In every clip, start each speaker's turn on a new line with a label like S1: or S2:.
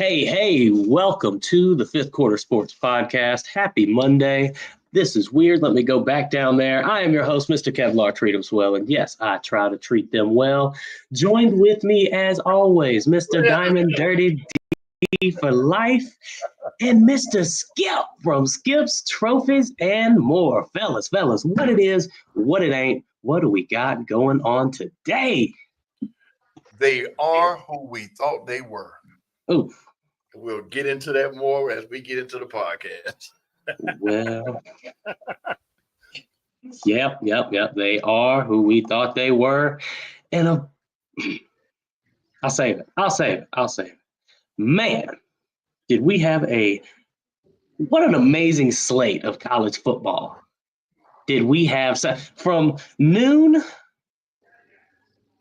S1: Hey, welcome to the Fifth Quarter Sports Podcast. Happy Monday. This is weird. Let me go back down there. I am your host, Mr. Kevlar. Treat them well. And yes, I try to treat them well. Joined with me, as always, Mr. Diamond Dirty D for life and Mr. Skip from Skip's Trophies and More. Fellas, what it is, what it ain't, what do we got going on today?
S2: They are who we thought they were.
S1: Ooh.
S2: We'll get into that more as we get into the podcast.
S1: Well, yep. They are who we thought they were. And I'll save it. Man, did we have what an amazing slate of college football. Did we have from noon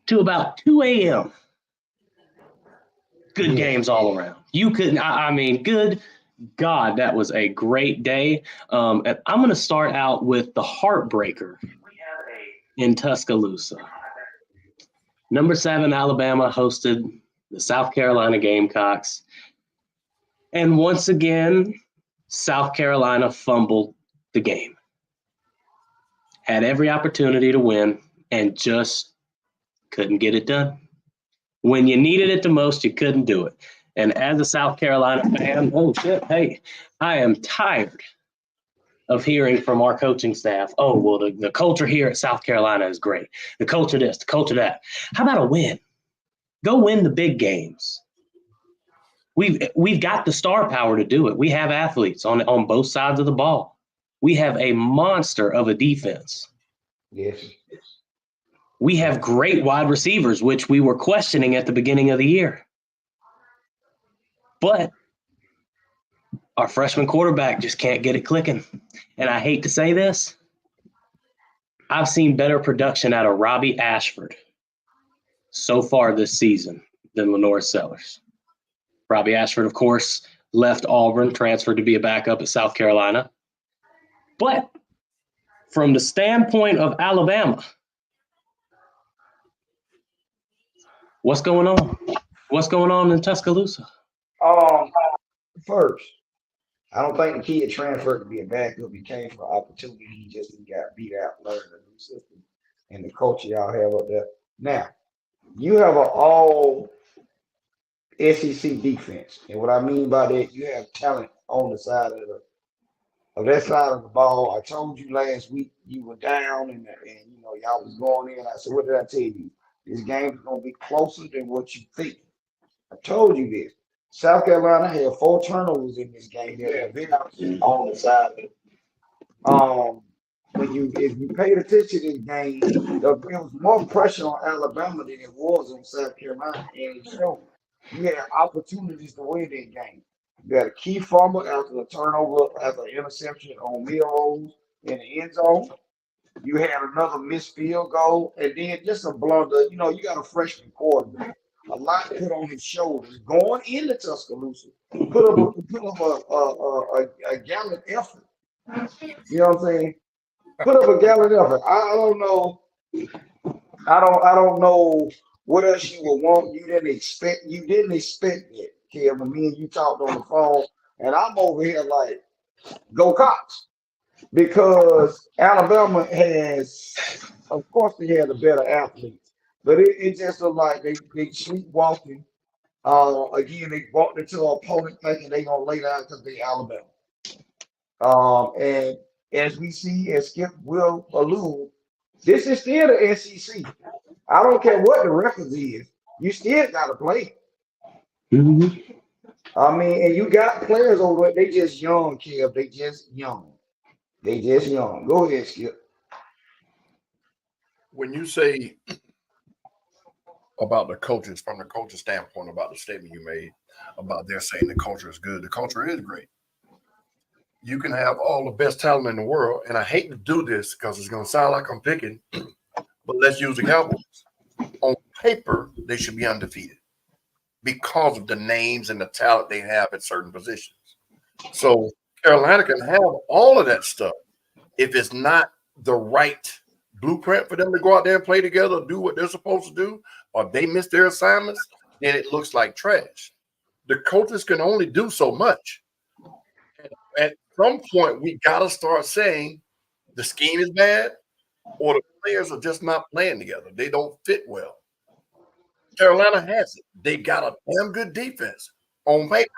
S1: to about 2 a.m. Good games all around. You couldn't, good God, that was a great day. And I'm going to start out with the heartbreaker in Tuscaloosa. Number 7, Alabama hosted the South Carolina Gamecocks. And once again, South Carolina fumbled the game. Had every opportunity to win and just couldn't get it done. When you needed it the most, you couldn't do it. And as a South Carolina fan, I am tired of hearing from our coaching staff, the culture here at South Carolina is great. The culture this, the culture that. How about a win? Go win the big games. We've got the star power to do it. We have athletes on both sides of the ball. We have a monster of a defense.
S3: Yes.
S1: We have great wide receivers, which we were questioning at the beginning of the year. But our freshman quarterback just can't get it clicking. And I hate to say this, I've seen better production out of Robbie Ashford so far this season than Lenore Sellers. Robbie Ashford, of course, left Auburn, transferred to be a backup at South Carolina. But from the standpoint of Alabama, what's going on? What's going on in Tuscaloosa?
S3: First, I don't think the kid transferred to be a backup. He came for opportunity. He just got beat out, learned a new system, and the culture y'all have up there. Now, you have an all SEC defense, and what I mean by that, you have talent on the side of that side of the ball. I told you last week you were down, and y'all was going in. I said, what did I tell you? This game is going to be closer than what you think. I told you this. South Carolina had 4 turnovers in this game. They're on the side of it. If you paid attention to this game, there was more pressure on Alabama than it was on South Carolina, and it showed. You had opportunities to win that game. You had a key fumble after a turnover, after an interception on Milrose in the end zone. You had another missed field goal, and then just a blunder. You got a freshman quarterback. A lot put on his shoulders going into Tuscaloosa. Put up a gallant effort. You know what I'm saying? Put up a gallant effort. I don't know. I don't know what else you would want. You didn't expect it, Kevin. Me and you talked on the phone, and I'm over here like, go Cox. Because Alabama has, of course, they had the better athletes, but it just looked like they sleepwalking. Again, they walked into an opponent thinking they're going to lay down because they're Alabama. And as we see, as Skip will allude, this is still the SEC. I don't care what the record is. You still got to play.
S1: Mm-hmm.
S3: And you got players over there. They just young, Kev. They just young. Go ahead, Skip.
S2: When you say about the coaches, from the coach's standpoint, about the statement you made about they're saying the culture is good, the culture is great. You can have all the best talent in the world, and I hate to do this because it's going to sound like I'm picking, but let's use the Cowboys. On paper, they should be undefeated because of the names and the talent they have at certain positions. So Carolina can have all of that stuff. If it's not the right blueprint for them to go out there and play together, do what they're supposed to do, or they miss their assignments, then it looks like trash. The coaches can only do so much. At some point, we got to start saying the scheme is bad or the players are just not playing together. They don't fit well. Carolina has it. They got a damn good defense on paper.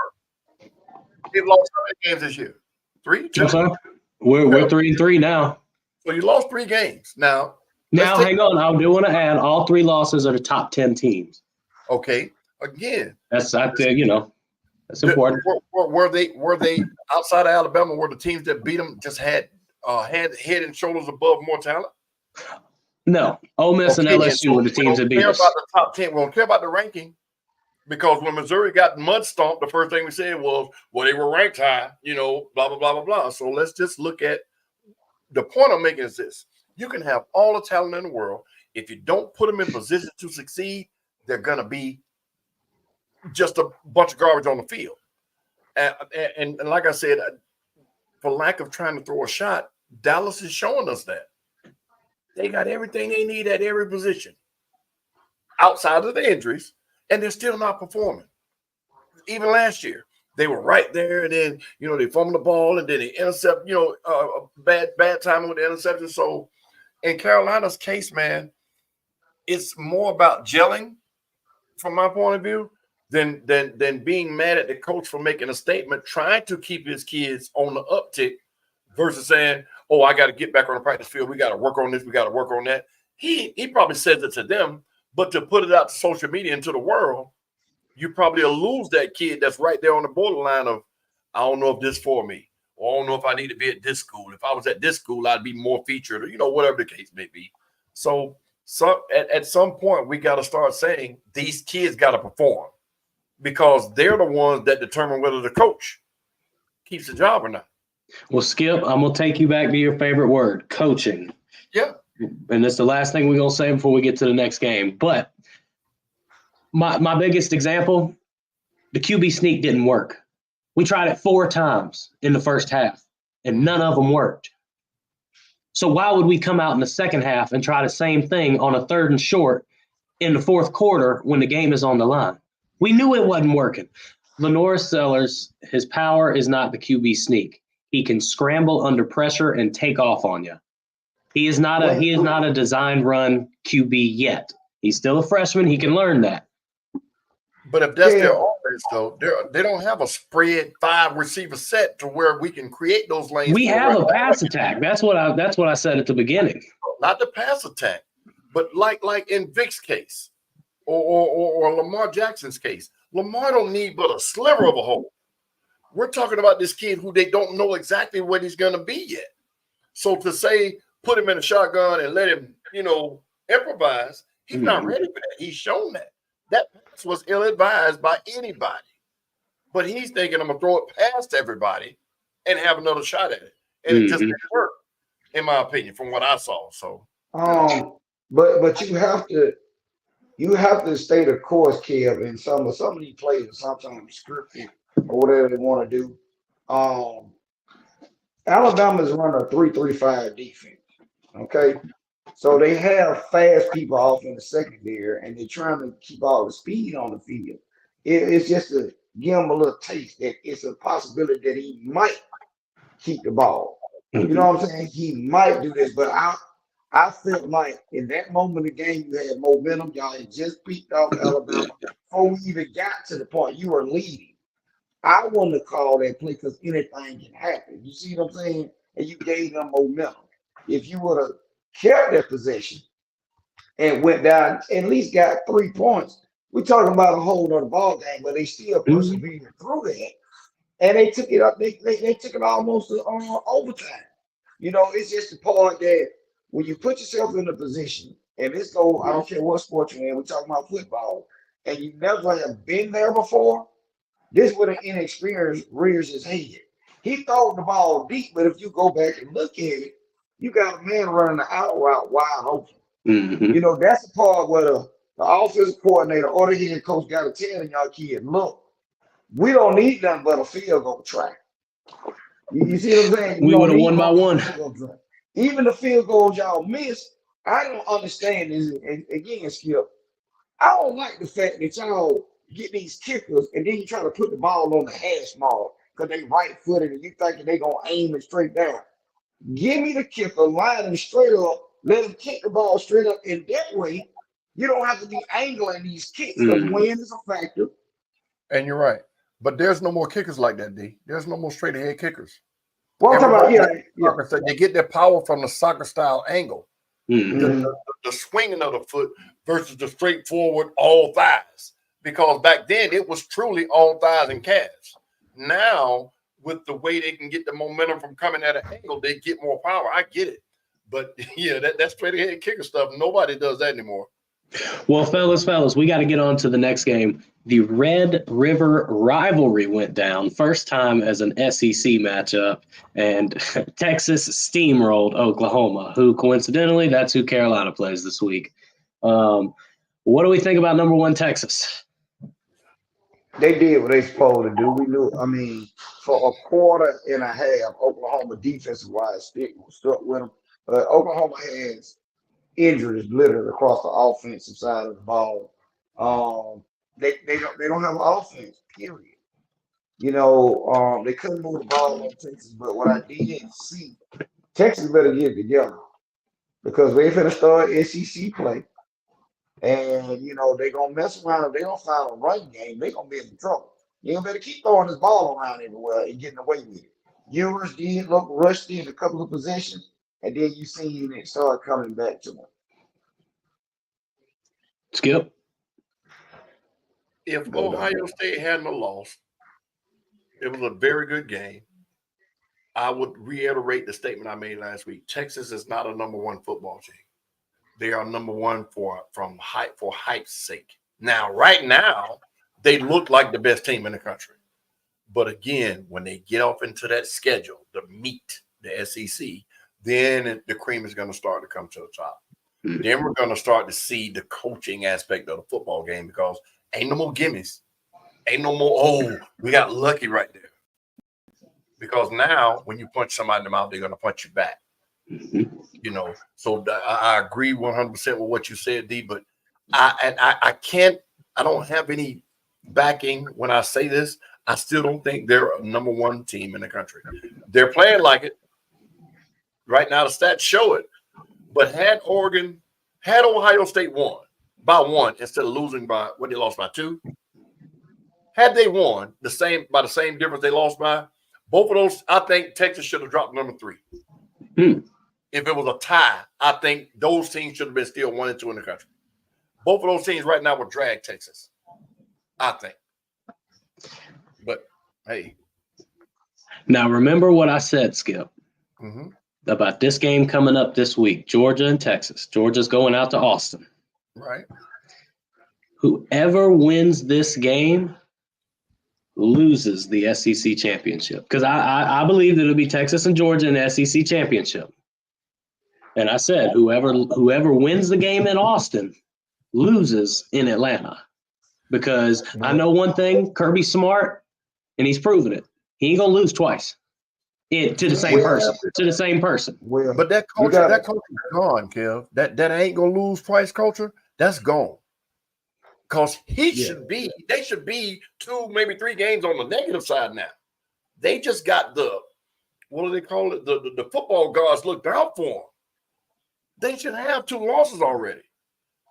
S2: They've lost how many games this year? 3, 2?
S1: We're 3-3 now.
S2: So you lost 3 games. Now
S1: hang on. I do want to add all 3 losses are the top 10 teams.
S2: Okay. Again.
S1: That's important.
S2: Were they outside of Alabama? Were the teams that beat them just had head and shoulders above more talent?
S1: No, Ole Miss and LSU were the teams that beat us.
S2: We don't care about the top 10. We don't care about the ranking because when Missouri got mud stomped, the first thing we said was, well, they were ranked high, blah, blah, blah, blah, blah. So let's just look at the point I'm making is this. You can have all the talent in the world. If you don't put them in position to succeed, they're going to be just a bunch of garbage on the field. And like I said, for lack of trying to throw a shot, Dallas is showing us that. They got everything they need at every position outside of the injuries, and they're still not performing. Even last year, they were right there, and then, they fumbled the ball, and then they intercept, bad timing with the interception. So in Carolina's case, man, it's more about gelling from my point of view than being mad at the coach for making a statement, trying to keep his kids on the uptick versus saying, oh, I got to get back on the practice field. We got to work on this. We got to work on that. He probably says it to them, but to put it out to social media and to the world, you probably will lose that kid that's right there on the borderline of, I don't know if this for me, or I don't know if I need to be at this school. If I was at this school, I'd be more featured, or, whatever the case may be. So at some point, we got to start saying these kids got to perform because they're the ones that determine whether the coach keeps the job or not.
S1: Well, Skip, I'm going to take you back to your favorite word, coaching.
S2: Yeah.
S1: And that's the last thing we're going to say before we get to the next game. But my biggest example, the QB sneak didn't work. We tried it 4 times in the first half, and none of them worked. So why would we come out in the second half and try the same thing on a 3rd and short in the 4th quarter when the game is on the line? We knew it wasn't working. Lenore Sellers, his power is not the QB sneak. He can scramble under pressure and take off on you. He is not a design run QB yet. He's still a freshman. He can learn that.
S2: But if that's their offense, though, they don't have a spread 5 receiver set to where we can create those lanes.
S1: We have a pass attack. That's what I said at the beginning.
S2: Not the pass attack, but like in Vic's case or Lamar Jackson's case, Lamar don't need but a sliver of a hole. We're talking about this kid who they don't know exactly what he's going to be yet. So to say, put him in a shotgun and let him, improvise, he's not ready for that. He's shown that. That pass was ill-advised by anybody. But he's thinking, I'm going to throw it past everybody and have another shot at it. And it just didn't work, in my opinion, from what I saw. So,
S3: but you have to stay the course, Kev, and some of these plays are sometimes scripted or whatever they want to do. Alabama's running a 3-3-5 defense. Okay. So they have fast people off in the secondary and they're trying to keep all the speed on the field. It's just to give him a little taste that it's a possibility that he might keep the ball. You know what I'm saying? He might do this, but I felt like in that moment of the game, you had momentum. Y'all had just beat off Alabama before we even got to the point you were leading. I want to call that play because anything can happen. You see what I'm saying? And you gave them momentum. If you would have kept that possession and went down, at least got 3 points, we're talking about a whole nother ball game, but they still persevered through that. And they took it up. They took it almost on overtime. It's just the part that when you put yourself in a position, and this go, I don't care what sport you're in, we're talking about football, and you never have been there before, this would have inexperienced rears his head. He threw the ball deep, but if you go back and look at it, you got a man running the out route wide open. That's the part where the offensive coordinator or the head coach got to tell y'all kid, look, we don't need nothing but a field goal track. You see what I'm saying?
S1: We would have won by 1.
S3: Even the field goals y'all missed, I don't understand this. And again, Skip, I don't like the fact that y'all get these kickers, and then you try to put the ball on the hash mark because they right-footed and you thinking they gonna aim it straight down. Give me the kicker, line him straight up, let him kick the ball straight up, and that way you don't have to be angling these kicks because wind is a factor.
S2: And you're right. But there's no more kickers like that, D. There's no more straight ahead kickers.
S3: Well, I'm talking about,
S2: They get their power from the soccer style angle.
S3: Mm-hmm.
S2: The swinging of the foot versus the straightforward all thighs. Because back then it was truly all thighs and calves. Now, with the way they can get the momentum from coming at an angle, they get more power. I get it. But yeah, that straight ahead kicker stuff, nobody does that anymore.
S1: Well, fellas, we got to get on to the next game. The Red River rivalry went down, first time as an SEC matchup, and Texas steamrolled Oklahoma, who coincidentally, that's who Carolina plays this week. What do we think about number 1 Texas?
S3: They did what they supposed to do. We knew, I mean, for a quarter and a half, Oklahoma defensive-wise stuck with them. Oklahoma has injuries littered across the offensive side of the ball. They don't have an offense, period. You know, they couldn't move the ball on Texas, but what I did see, Texas better get it together because they finna start SEC play. And, you know, they're going to mess around. If they don't find a run game, they're going to be in trouble. You better keep throwing this ball around everywhere and getting away with it. Ewers did look rusty in a couple of possessions, and then you seen it start coming back to them.
S1: Skip?
S2: If Ohio State hadn't lost, it was a very good game. I would reiterate the statement I made last week. Texas is not a number 1 football team. They are number 1 for hype's sake. Now, right now, they look like the best team in the country. But again, when they get off into that schedule, the meat, the SEC, then the cream is going to start to come to the top. Then we're going to start to see the coaching aspect of the football game because ain't no more gimmies. Ain't no more, we got lucky right there. Because now when you punch somebody in the mouth, they're going to punch you back. You know, so I agree 100% with what you said, D, but I don't have any backing when I say this. I still don't think they're a number 1 team in the country. They're playing like it. Right now, the stats show it. But had Ohio State won by 1 instead of losing by what they lost by 2, had they won by the same difference they lost by, both of those, I think Texas should have dropped number 3. If it was a tie, I think those teams should have been still 1 and 2 in the country. Both of those teams right now would drag Texas, I think. But hey.
S1: Now, remember what I said, Skip, about this game coming up this week, Georgia and Texas. Georgia's going out to Austin.
S2: Right.
S1: Whoever wins this game loses the SEC championship. Because I believe that it'll be Texas and Georgia in the SEC championship. And I said, whoever wins the game in Austin loses in Atlanta. Because I know one thing, Kirby's smart, and he's proven it. He ain't gonna lose twice. To the same person.
S2: Well, but that culture is gone, Kev. That ain't gonna lose twice culture, that's gone. Because they should be 2, maybe 3 games on the negative side now. They just got what do they call it? The football gods looked out for him. They should have 2 losses already.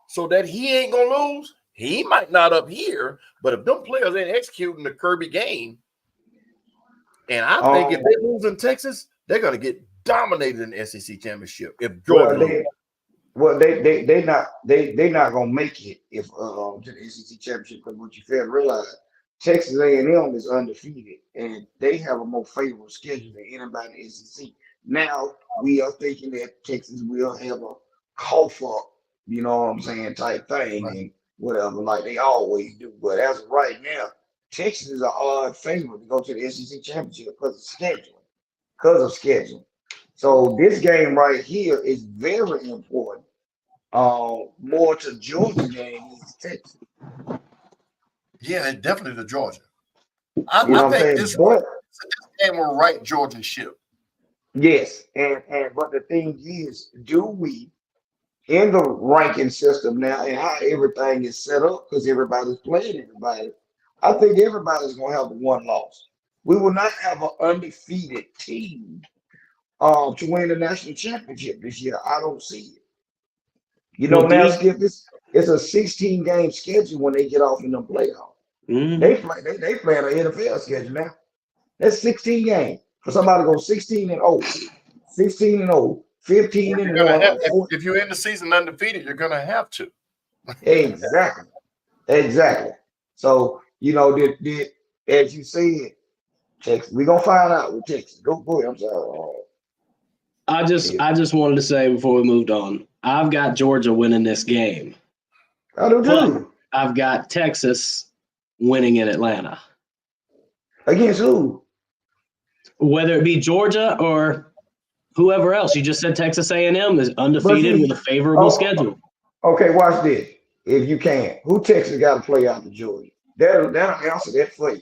S2: So that he ain't going to lose, he might not up here, but if them players ain't executing the Kirby game, and I think if they lose in Texas, they're going to get dominated in the SEC championship. If Georgia
S3: they're not going to make it if to the SEC championship because what you fail to realize, Texas A&M is undefeated, and they have a more favorable schedule than anybody in the SEC. Now, we are thinking that Texas will have a cough up, you know what I'm saying, type thing, and whatever, like they always do. But as of right now, Texas is an odd favorite to go to the SEC championship because of scheduling. So this game right here is very important. More to Georgia game is Texas.
S2: Yeah, it's definitely the Georgia. I think this game will right Georgia's ship.
S3: Yes, and but the thing is, do we in the ranking system now and how everything is set up because everybody's playing everybody, I think everybody's going to have one loss. We will not have an undefeated team to win the national championship this year. I don't see it.
S1: Well,
S3: Now, Skip, it's a 16 game schedule when they get off in the playoffs. They play an NFL schedule now. That's 16 games. For somebody to go 16 and 0, 16 and 0, 15 and 1.
S2: If you're in the season undefeated, you're gonna have to.
S3: Exactly. So, as you said, Texas, we're gonna find out with Texas. Go ahead. I'm sorry.
S1: I just wanted to say before we moved on, I've got Georgia winning this game.
S3: I do too.
S1: I've got Texas winning in Atlanta.
S3: Against who?
S1: Whether it be Georgia or whoever else. You just said Texas A&M is undefeated with a favorable schedule.
S3: Okay, watch this. If you can, who Texas got to play out to Georgia? That'll answer that for you.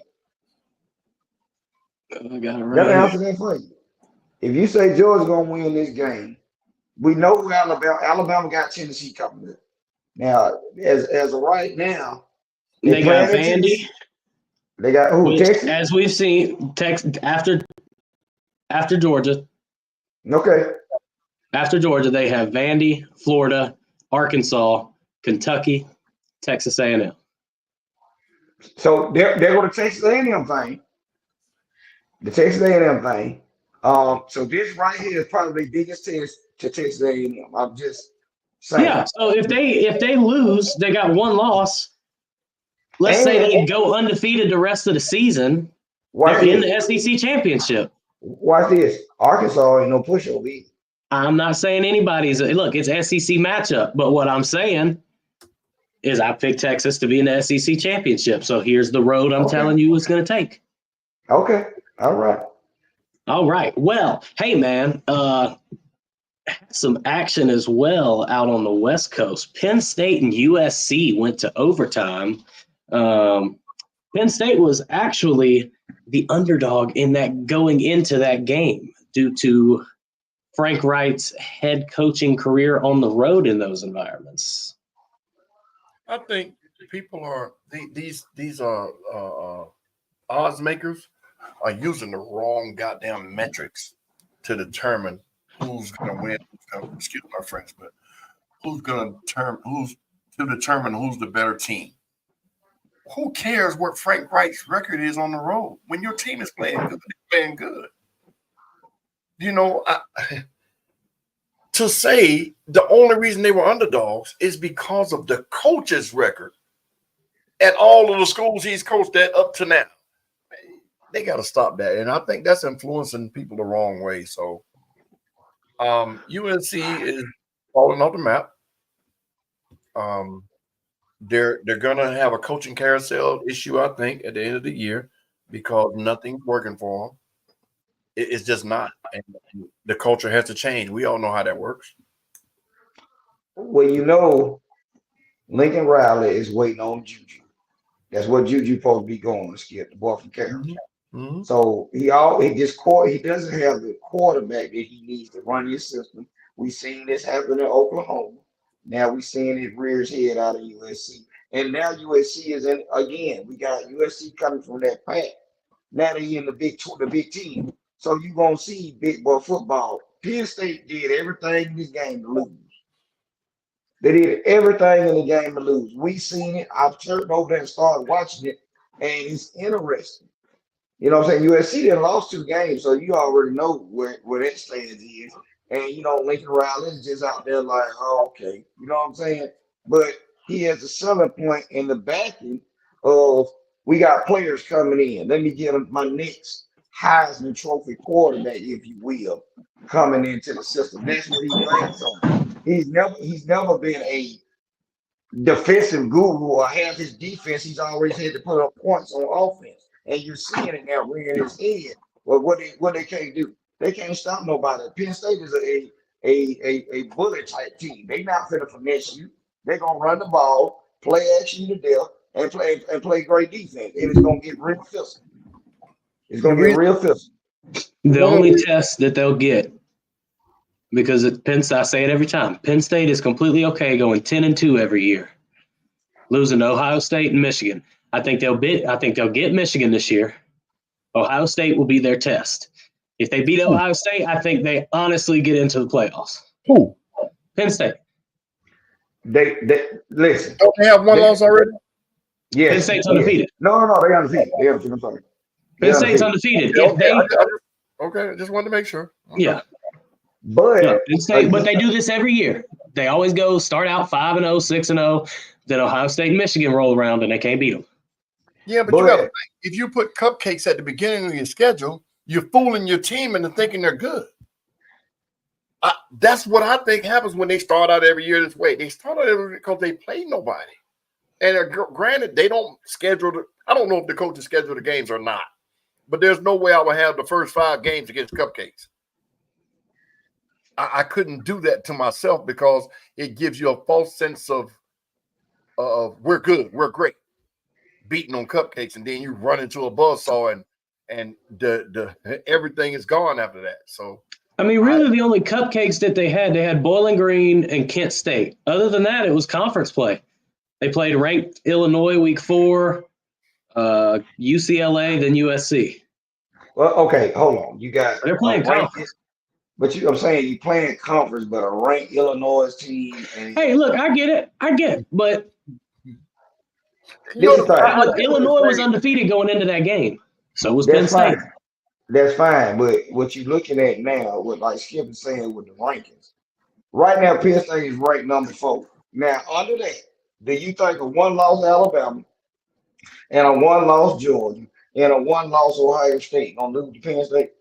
S1: I got it right.
S3: That'll answer that for you. If you say Georgia's gonna win this game, we know Alabama got Tennessee coming up. Now, as of right now,
S1: they got Vandy.
S3: They got who? Texas?
S1: As we've seen, Texas after Georgia.
S3: Okay.
S1: After Georgia, they have Vandy, Florida, Arkansas, Kentucky, Texas A&M.
S3: So they're going to Texas A&M thing. The Texas A&M thing. So this right here is probably the biggest test to Texas A&M. I'm just saying.
S1: Yeah. So if they lose, they got one loss. Let's say they go undefeated the rest of the season. They're in the SEC championship.
S3: Watch this. Arkansas ain't no pushover either.
S1: I'm not saying anybody's. Look, it's SEC matchup. But what I'm saying is I picked Texas to be in the SEC championship. So here's the road I'm telling you it's going to take.
S3: Okay. All right. Well, hey, man, some action as well out on the West Coast. Penn State and USC went to overtime. Penn State was actually the underdog in that going into that game due to Frank Wright's head coaching career on the road in those environments.
S2: I think people are these odds makers are using the wrong goddamn metrics to determine who's going to win. Excuse my French, but who's going to determine who's the better team. Who cares what Frank Wright's record is on the road when your team is playing good? Playing good. To say the only reason they were underdogs is because of the coach's record at all of the schools he's coached at up to now. They got to stop that. And I think that's influencing people the wrong way. So UNC is falling off the map. They're going to have a coaching carousel issue, I think, at the end of the year because nothing's working for them. It's just not. And the culture has to change. We all know how that works.
S3: Well, Lincoln Riley is waiting on Juju. That's what Juju supposed to be going to Skip, the boy from Carolina. Mm-hmm. So he doesn't have the quarterback that he needs to run his system. We've seen this happen in Oklahoma. Now we're seeing it rear his head out of USC. And now USC is in again. We got USC coming from that pack. Now they're in the big team. So you're going to see big boy football. Penn State did everything in this game to lose. They did everything in the game to lose. We seen it. I've turned over there and started watching it, and it's interesting. You know what I'm saying? USC done lost 2 games, so you already know where that stands is. And, Lincoln Riley is just out there like, oh, okay. You know what I'm saying? But he has a selling point in the backing of we got players coming in. Let me get him my next Heisman Trophy quarterback, if you will, coming into the system. That's what he thinks on. He's never been a defensive guru or have his defense. He's always had to put up points on offense. And you're seeing it now rearing his head. Well, what they can't do. They can't stop nobody. Penn State is a bullet type team. They not finna finesse you. They're gonna run the ball, play action to death, and play great defense. And it's gonna get real physical. It's gonna get real physical.
S1: The only test that they'll get because Penn State, I say it every time. Penn State is completely okay going 10-2 every year, losing to Ohio State and Michigan. I think they'll get Michigan this year. Ohio State will be their test. If they beat Ohio State, I think they honestly get into the playoffs.
S2: Who?
S1: Penn State.
S3: They listen.
S2: Don't they have one loss already?
S3: Yes.
S1: Penn State's undefeated.
S3: No, they undefeated. They undefeated. I'm sorry.
S1: Penn State's undefeated.
S2: Okay, I just wanted to make sure. Okay.
S1: Yeah.
S3: But
S1: Penn State, but they do this every year. They always start out 5-0, 6-0, then Ohio State and Michigan roll around and they can't beat them.
S2: Yeah, but you got to think, if you put cupcakes at the beginning of your schedule, you're fooling your team into thinking they're good. That's what I think happens when they start out every year this way. They start out every year because they play nobody. And granted, they don't schedule I don't know if the coaches schedule the games or not, but there's no way I would have the first 5 games against cupcakes. I couldn't do that to myself because it gives you a false sense of we're good, we're great, beating on cupcakes, and then you run into a buzzsaw and the everything is gone after that. So
S1: I mean, really, the only cupcakes that they had Bowling Green and Kent State. Other than that, it was conference play. They played ranked Illinois week 4, UCLA, then USC.
S3: Well, okay, hold on. You got
S1: They're playing conference.
S3: But I'm saying you playing conference, but a ranked Illinois team. And
S1: hey, look, I get it, but
S3: Illinois
S1: was undefeated going into that game. So was Penn State.
S3: That's fine, but what you're looking at now, what like Skip is saying with the rankings, right now Penn State is ranked number 4. Now under that, do you think a 1-loss Alabama and a 1-loss Georgia and a 1-loss Ohio State gonna lose to Penn State?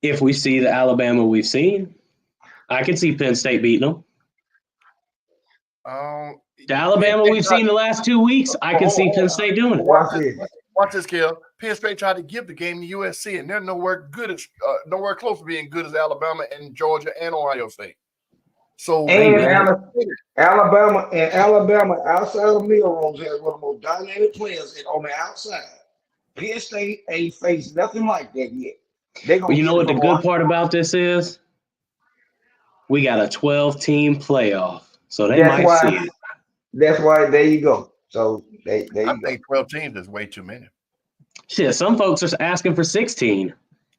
S1: If we see the Alabama we've seen, I can see Penn State beating them. The Alabama we've seen the last 2 weeks, I can see Penn State doing it.
S2: Watch this, Kel. Penn State tried to give the game to USC, and they're nowhere close to being good as Alabama and Georgia and Ohio State. So
S3: Alabama outside of Milrose has one of the most dynamic players on the outside. Penn State ain't faced nothing like that yet.
S1: But you know what the good part about this is? We got a 12-team playoff, so they might see it.
S3: That's why. There you go. So I
S2: think 12 teams is way too many.
S1: Shit, some folks are asking for 16.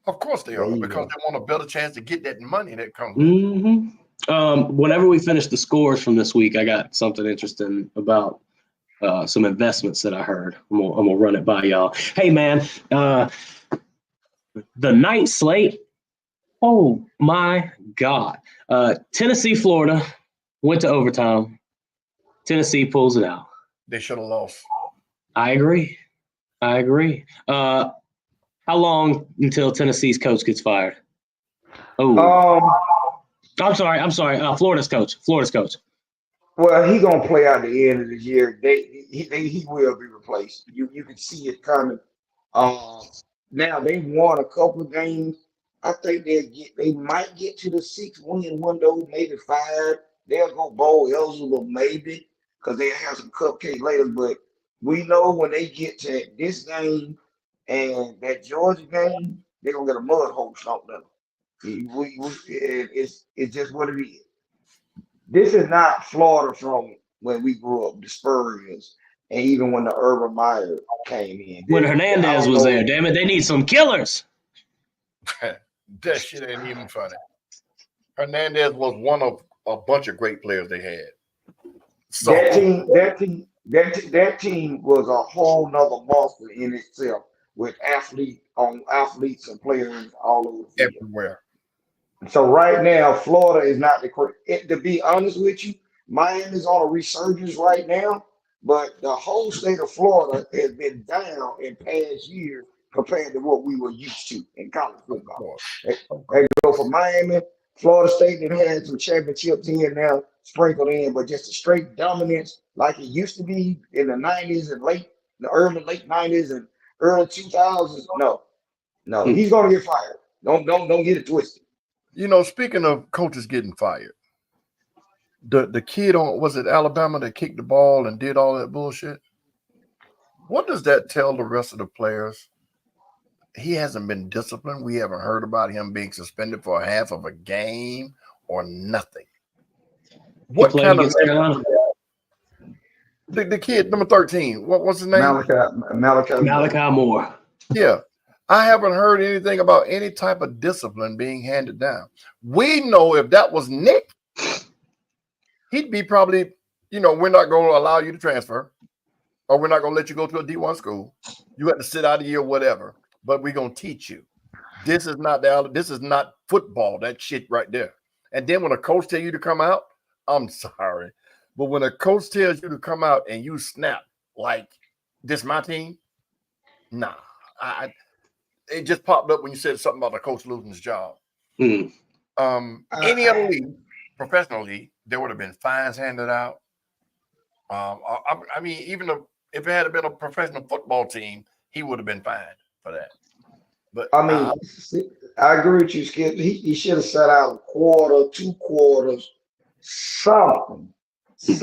S2: Of course they are, because they want a better chance to get that money that comes.
S1: Mm-hmm. Whenever we finish the scores from this week, I got something interesting about some investments that I heard. I'm gonna run it by y'all. Hey man, the night slate. Oh my God! Tennessee, Florida went to overtime. Tennessee pulls it out.
S2: They should have lost.
S1: I agree. How long until Tennessee's coach gets fired? Oh, I'm sorry. Florida's coach.
S3: Well, he's gonna play out the end of the year. He will be replaced. You can see it coming. Now they won a couple of games. I think they might get to the 6-win window, maybe 5. They'll go bowl eligible maybe because they have some cupcake later. But we know when they get to this game and that Georgia game, they're gonna get a mud hole stomped up. It's just what it is. This is not Florida from when we grew up, the Spurs, and even when the Urban Meyer came in.
S1: When Hernandez was there, damn it, they need some killers.
S2: That shit ain't even funny. Hernandez was one of a bunch of great players they had. So that team was a whole nother monster in itself, with athletes and players all over the field. Everywhere.
S3: So right now, Florida is not the correct. To be honest with you, Miami's on a resurgence right now, but the whole state of Florida has been down in past years compared to what we were used to in college football. They go for Miami, Florida State, and had some championships in now sprinkled in, but just a straight dominance like it used to be in the 90s and the early late 90s and early 2000s. No, he's gonna get fired. Don't get it twisted.
S2: You know, speaking of coaches getting fired, the kid was it Alabama that kicked the ball and did all that bullshit? What does that tell the rest of the players? he hasn't been disciplined. We haven't heard about him being suspended for half of a game or nothing.
S1: What played against Carolina?
S2: The kid, number 13. What's his name?
S3: Malachi
S1: Moore.
S2: Yeah. I haven't heard anything about any type of discipline being handed down. We know if that was Nick, he'd be probably, we're not going to allow you to transfer, or we're not going to let you go to a D1 school. You have to sit out a year, whatever, but we're going to teach you. This is not football, that shit right there. And then when a coach tells you to come out, I'm sorry, but when a coach tells you to come out and you snap like this my team, nah. It just popped up when you said something about a coach losing his job. Any other league, professional league, there would have been fines handed out. I mean, even if it had been a professional football team, he would have been fined for that. But
S3: I mean, I agree with you, Skip. He should have set out a quarter, 2 quarters, something. You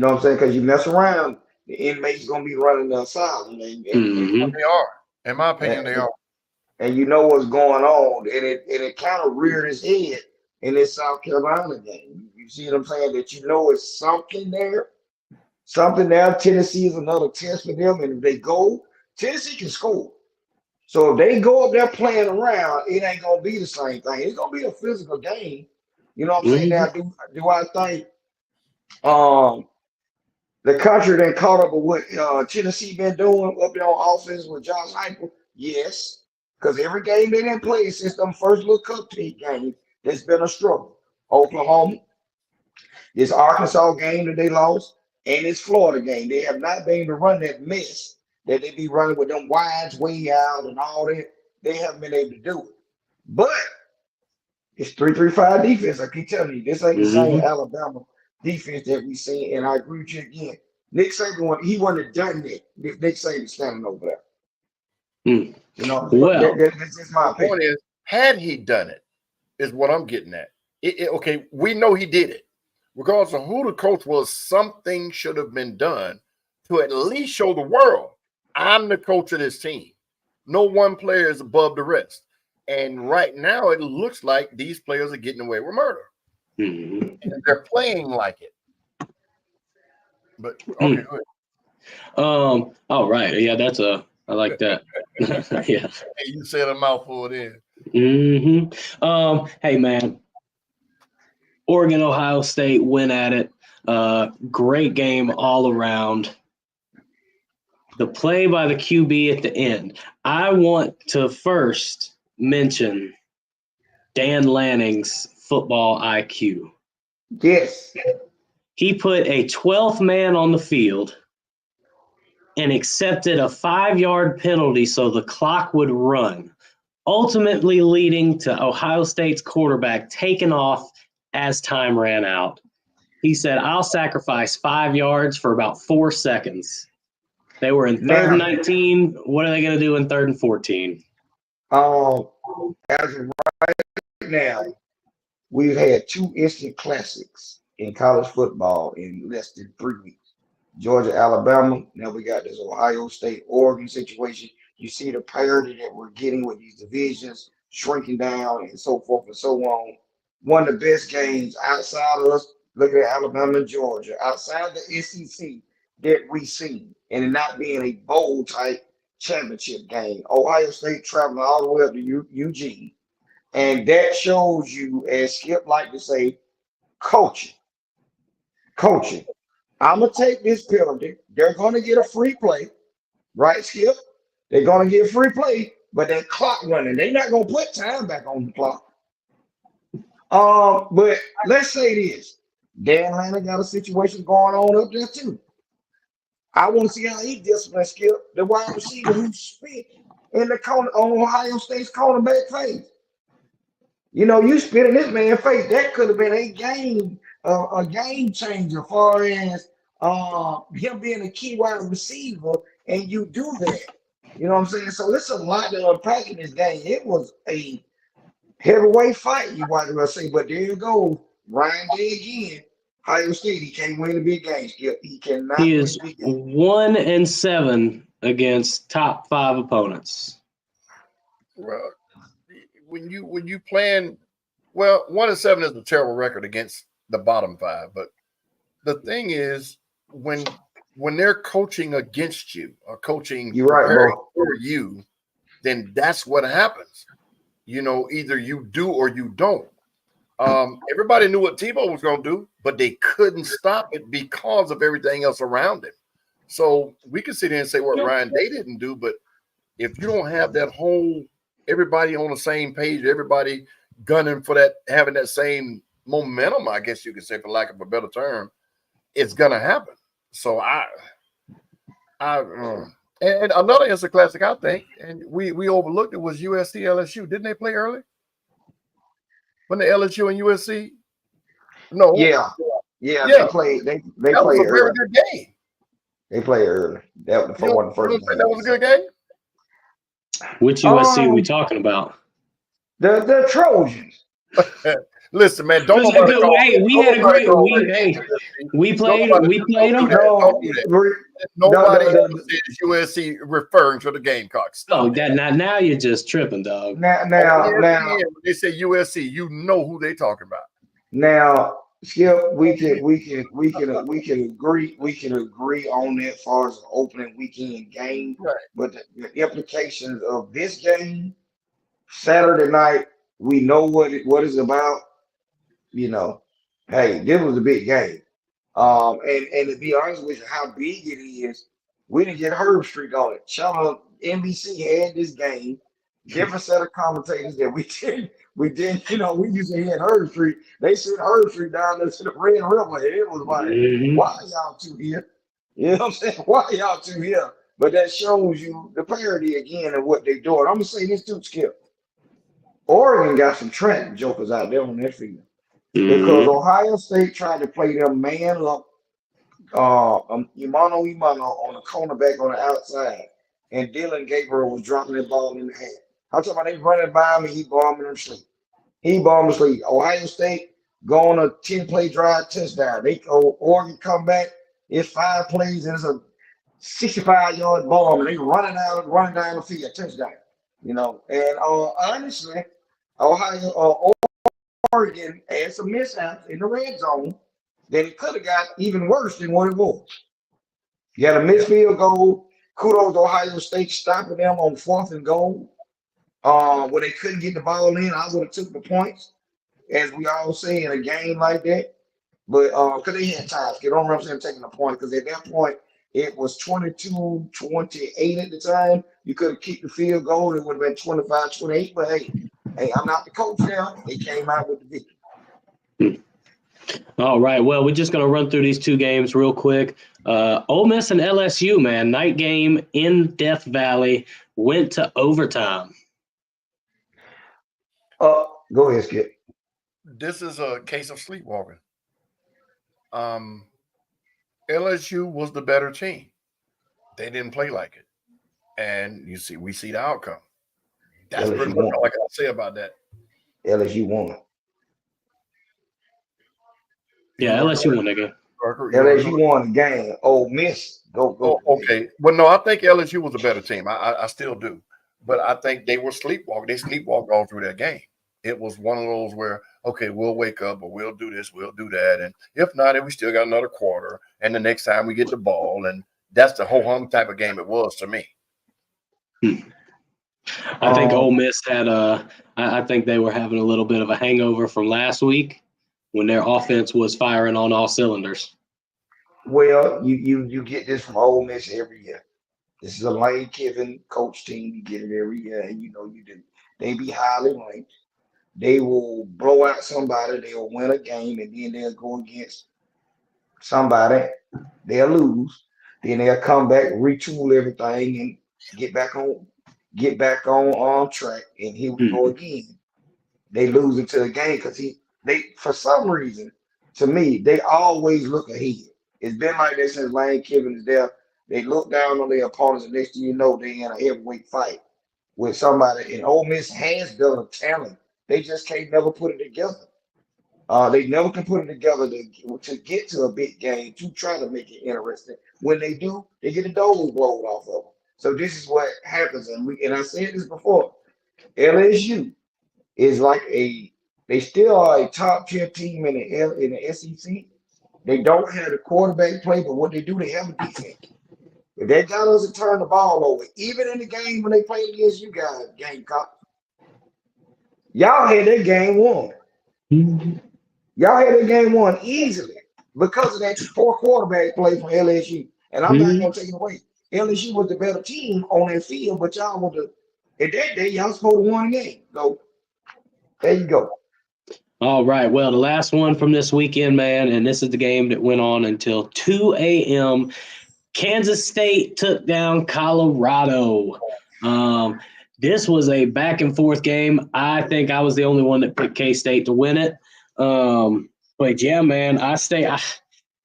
S3: know what I'm saying? Because you mess around, the inmates gonna be running the asylum. And
S2: they are, in my opinion, they are.
S3: And you know what's going on, and it kind of reared its head in this South Carolina game. You see what I'm saying? That it's something there. Something there. Tennessee is another test for them, and if they go, Tennessee can score. So if they go up there playing around, it ain't gonna be the same thing. It's gonna be a physical game. You know what I'm saying? Now, do I think the country then caught up with what Tennessee been doing up there on offense with Josh Heupel? Yes, because every game they didn't play since them first little cupcake game, there's been a struggle. Oklahoma, this Arkansas game that they lost, and this Florida game, they have not been able to run that mess that they be running with them wides way out and all that. They haven't been able to do it. But it's 3-3-5 defense. I keep telling you, this ain't the same Alabama defense that we see. And I agree with you again. Nick Saban, he wouldn't have done that. Nick Saban standing over there. That's just my opinion.
S2: Point is, had he done it, is what I'm getting at. Okay, we know he did it. Regardless of who the coach was, something should have been done to at least show the world, I'm the coach of this team. No one player is above the rest. And right now, it looks like these players are getting away with murder. And they're playing like it. But, okay, go ahead.
S1: All right. Yeah, I like that. Yeah.
S2: Hey, you said a mouthful there.
S1: Hey, man. Oregon, Ohio State went at it. Great game all around. The play by the QB at the end. I want to first mention Dan Lanning's football IQ.
S3: Yes.
S1: He put a 12th man on the field and accepted a 5-yard penalty so the clock would run, ultimately leading to Ohio State's quarterback taking off as time ran out. He said, I'll sacrifice 5 yards for about 4 seconds. They were in 3rd and 19. What are they going to do in 3rd and 14?
S3: As of right now, we've had 2 instant classics in college football in less than 3 weeks. Georgia, Alabama. Now we got this Ohio State, Oregon situation. You see the parity that we're getting with these divisions shrinking down and so forth and so on. One of the best games outside of us, look at Alabama and Georgia, outside the SEC that we see, and it not being a bowl type championship game. Ohio State traveling all the way up to Eugene. And that shows you, as Skip like to say, coaching. I'm going to take this penalty. They're going to get a free play. Right, Skip? They're going to get a free play, but that clock running. They're not going to put time back on the clock. But let's say this. Dan Lanning got a situation going on up there, too. I want to see how he disciplines Skip, the wide receiver who spit in the corner on Ohio State's cornerback face. You spit in this man's face. That could have been a game changer as far as him being a key wide receiver, and you do that. You know what I'm saying? So it's a lot to unpack in this game. It was a heavyweight fight, you might well say. But there you go. Ryan Day again. Ohio State, he can't win a big game. He cannot.
S1: He is 1-7 against top 5 opponents.
S2: Well, when you plan, well, 1-7 is a terrible record against the bottom 5. But the thing is, when they're coaching against you or coaching
S3: You're right,
S2: preparing
S3: bro.
S2: for you, then that's what happens. Either you do or you don't. Everybody knew what Tebow was going to do, but they couldn't stop it because of everything else around him. So we can sit here and say what Ryan Day didn't do, but if you don't have that whole everybody on the same page, everybody gunning for that, having that same momentum, I guess you could say, for lack of a better term, it's gonna happen. So and another instant classic, I think, and we overlooked it, was USC LSU. Didn't they play early? When the LSU and USC? No.
S3: Yeah. They played. They
S2: That was a
S3: played
S2: very
S3: early.
S2: good game.
S3: They played early. That was one of the first games.
S2: That was a good game.
S1: Which USC are we talking about?
S3: The Trojans.
S2: Listen, man, don't
S1: Hey, we had a great we played them.
S2: Nobody says USC referring to the Gamecocks.
S1: Oh, now you're just tripping, dog.
S3: Now
S2: when they say USC, you know who they talking about.
S3: Now, Skip, we can agree on that as far as the opening weekend game,
S2: right.
S3: But the implications of this game Saturday night, we know what it's about. Hey, this was a big game. And to be honest with you, how big it is, we didn't get Herb Street on it. Channel NBC had this game, different set of commentators that we didn't. We used to hear Herb Street. They sent Herb Street down there to the Red River. It was like, why y'all two here? You know what I'm saying? Why y'all two here? But that shows you the parody again of what they're doing. I'm gonna say this too, Skip. Oregon got some Trent jokers out there on their field. Because Ohio State tried to play them man up, Imano on the cornerback on the outside, and Dylan Gabriel was dropping that ball in the hand. I'm talking about they running by him and he bombing them sleep. Ohio State go on a 10-play drive touchdown. Oregon come back, it's 5 plays and it's a 65-yard bomb, and they running down the field, touchdown. And honestly, Oregon had some mishaps in the red zone that it could have got even worse than what it was. You had a missed field goal. Kudos to Ohio State stopping them on 4th and goal. Where they couldn't get the ball in, I would have took the points, as we all say in a game like that. But because they had ties, you don't remember them taking the point, because at that point it was 22-28 at the time. You could have kicked the field goal, it would have been 25-28. But hey, I'm not the coach now. They came out with the victory.
S1: All right. Well, we're just going to run through these 2 games real quick. Ole Miss and LSU, man, night game in Death Valley, went to overtime.
S3: Go ahead, Skip.
S2: This is a case of sleepwalking. LSU was the better team. They didn't play like it. And we see the outcome. That's pretty much all I got to say about that.
S3: LSU won.
S1: Yeah, LSU won that game.
S3: LSU won the game. Ole Miss, go.
S2: Okay. Well, no, I think LSU was a better team. I still do. But I think they were sleepwalking. They sleepwalked all through that game. It was one of those where, okay, we'll wake up, or we'll do this, we'll do that. And if not, then we still got another quarter. And the next time we get the ball. And that's the ho-hum type of game it was to me.
S1: I think Ole Miss had I think they were having a little bit of a hangover from last week when their offense was firing on all cylinders.
S3: Well, you get this from Ole Miss every year. This is a Lane Kiffin coach team. You get it every year, and you do. They be highly ranked. They will blow out somebody. They'll win a game, and then they'll go against somebody. They'll lose. Then they'll come back, retool everything, and get back on track. And here we go again. They lose into the game because they for some reason, to me, they always look ahead. It's been like that since Lane Kiffin is there. They look down on their opponents, and next thing you know, they're in a heavyweight fight with somebody. And Ole Miss has built a talent. They just can't never put it together. They never can put it together to get to a big game, to try to make it interesting. When they do, they get the doors blown off of them. So this is what happens, and I said this before. LSU is like they still are a top tier team in the SEC. They don't have the quarterback play, but what they do, they have a defense. If that guy doesn't turn the ball over, even in the game when they played against you guys, Gamecock, y'all had that game won.
S1: Mhm.
S3: Y'all had that game won easily because of that poor quarterback play from LSU. And I'm not
S1: Mhm.
S3: gonna take it away. LSU was the better team on that field, but y'all were at that day, y'all supposed to win the game. So there you go.
S1: All right. Well, the last one from this weekend, man, and this is the game that went on until 2 a.m. Kansas State took down Colorado. This was a back and forth game. I think I was the only one that picked K-State to win it. But yeah, man,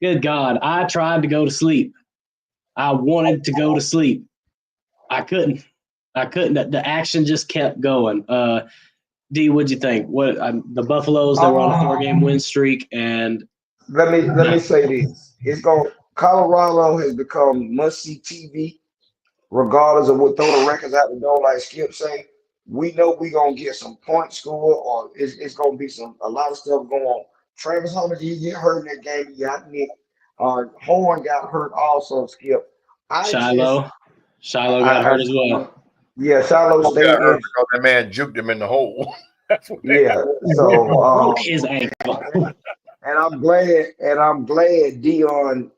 S1: good God, I tried to go to sleep. I wanted to go to sleep. I couldn't. The action just kept going. D, what'd you think? The Buffaloes, they were on a 4-game win streak, and
S3: Let me say this. Colorado has become must-see TV, regardless of what throw the records out the door, like Skip say. We know we're gonna get some points scored, or it's gonna be a lot of stuff going on. Travis Hunter did get hurt in that game. He got Nick. Horn got hurt also, Skip.
S1: Shiloh got hurt as well.
S3: Yeah, Shiloh
S2: Got
S3: stayed
S2: hurt
S3: in.
S2: because that man juked him in the hole. That's what they
S3: Yeah, so
S1: Broke his ankle.
S3: and I'm glad Dion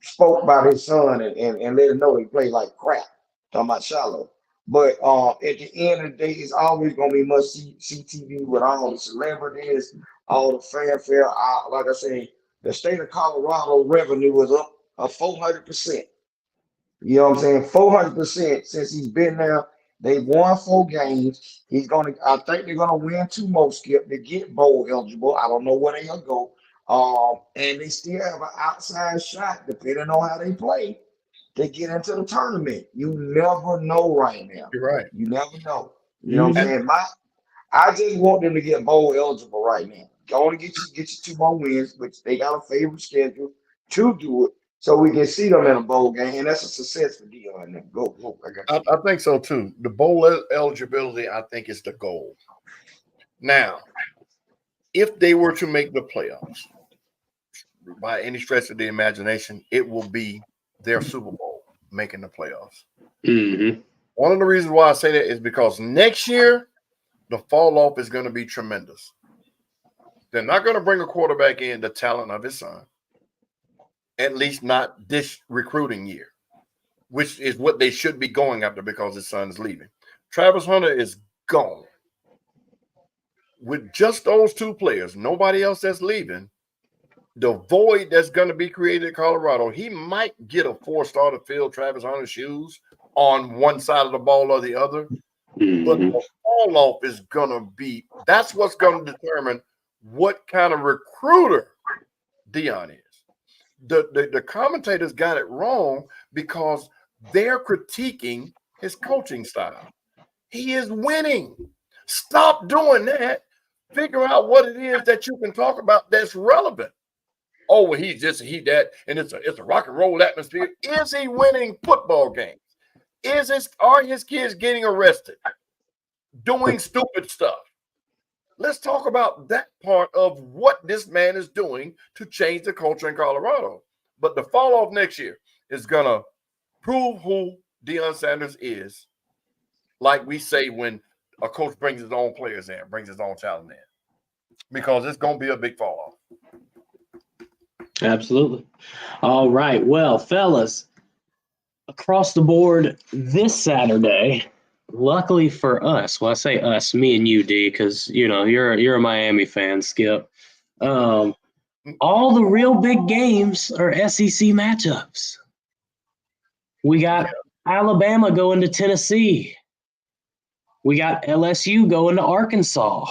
S3: spoke about his son and let him know he played like crap. Talking about Shiloh. But at the end of the day, it's always gonna be must see TV with all the celebrities, all the fanfare. Like I say, the state of Colorado revenue was up 400%. You know what I'm saying? 400% since he's been there. They won 4 games. I think they're gonna win 2 more, Skip, to get bowl eligible. I don't know where they'll go. And they still have an outside shot, depending on how they play, to get into the tournament. You never know right now.
S2: You're right.
S3: You never know. You know what I'm
S1: Mhm.
S3: saying? I just want them to get bowl eligible right now. Go on and get you 2 more wins, which they got a favorite schedule to do it, so we can see them in a bowl game, and that's a success for Dion. Go. I got you.
S2: I think so too. The bowl eligibility, I think, is the goal. Now, if they were to make the playoffs, by any stretch of the imagination, it will be their Super Bowl making the playoffs.
S1: Mm-hmm.
S2: One of the reasons why I say that is because next year, the fall off is going to be tremendous. They're not going to bring a quarterback in the talent of his son, at least not this recruiting year, which is what they should be going after because his son is leaving. Travis Hunter is gone. With just those 2 players, nobody else that's leaving, the void that's going to be created in Colorado, he might get a 4-star to fill Travis Hunter's shoes on one side of the ball or the other.
S1: Mm-hmm.
S2: But the fall off is going to be, that's what's going to determine what kind of recruiter Dion is. The commentators got it wrong because they're critiquing his coaching style. He is winning. Stop doing that. Figure out what it is that you can talk about that's relevant. Oh, well, he that, and it's a rock and roll atmosphere. Is he winning football games? Are his kids getting arrested, doing stupid stuff? Let's talk about that part of what this man is doing to change the culture in Colorado. But the fall off next year is going to prove who Deion Sanders is, like we say when a coach brings his own players in, brings his own talent in, because it's going to be a big fall off.
S1: Absolutely. All right. Well, fellas, across the board this Saturday, luckily for us, well, I say us, me and you, D, because you're a Miami fan, Skip. All the real big games are SEC matchups. We got Alabama going to Tennessee. We got LSU going to Arkansas.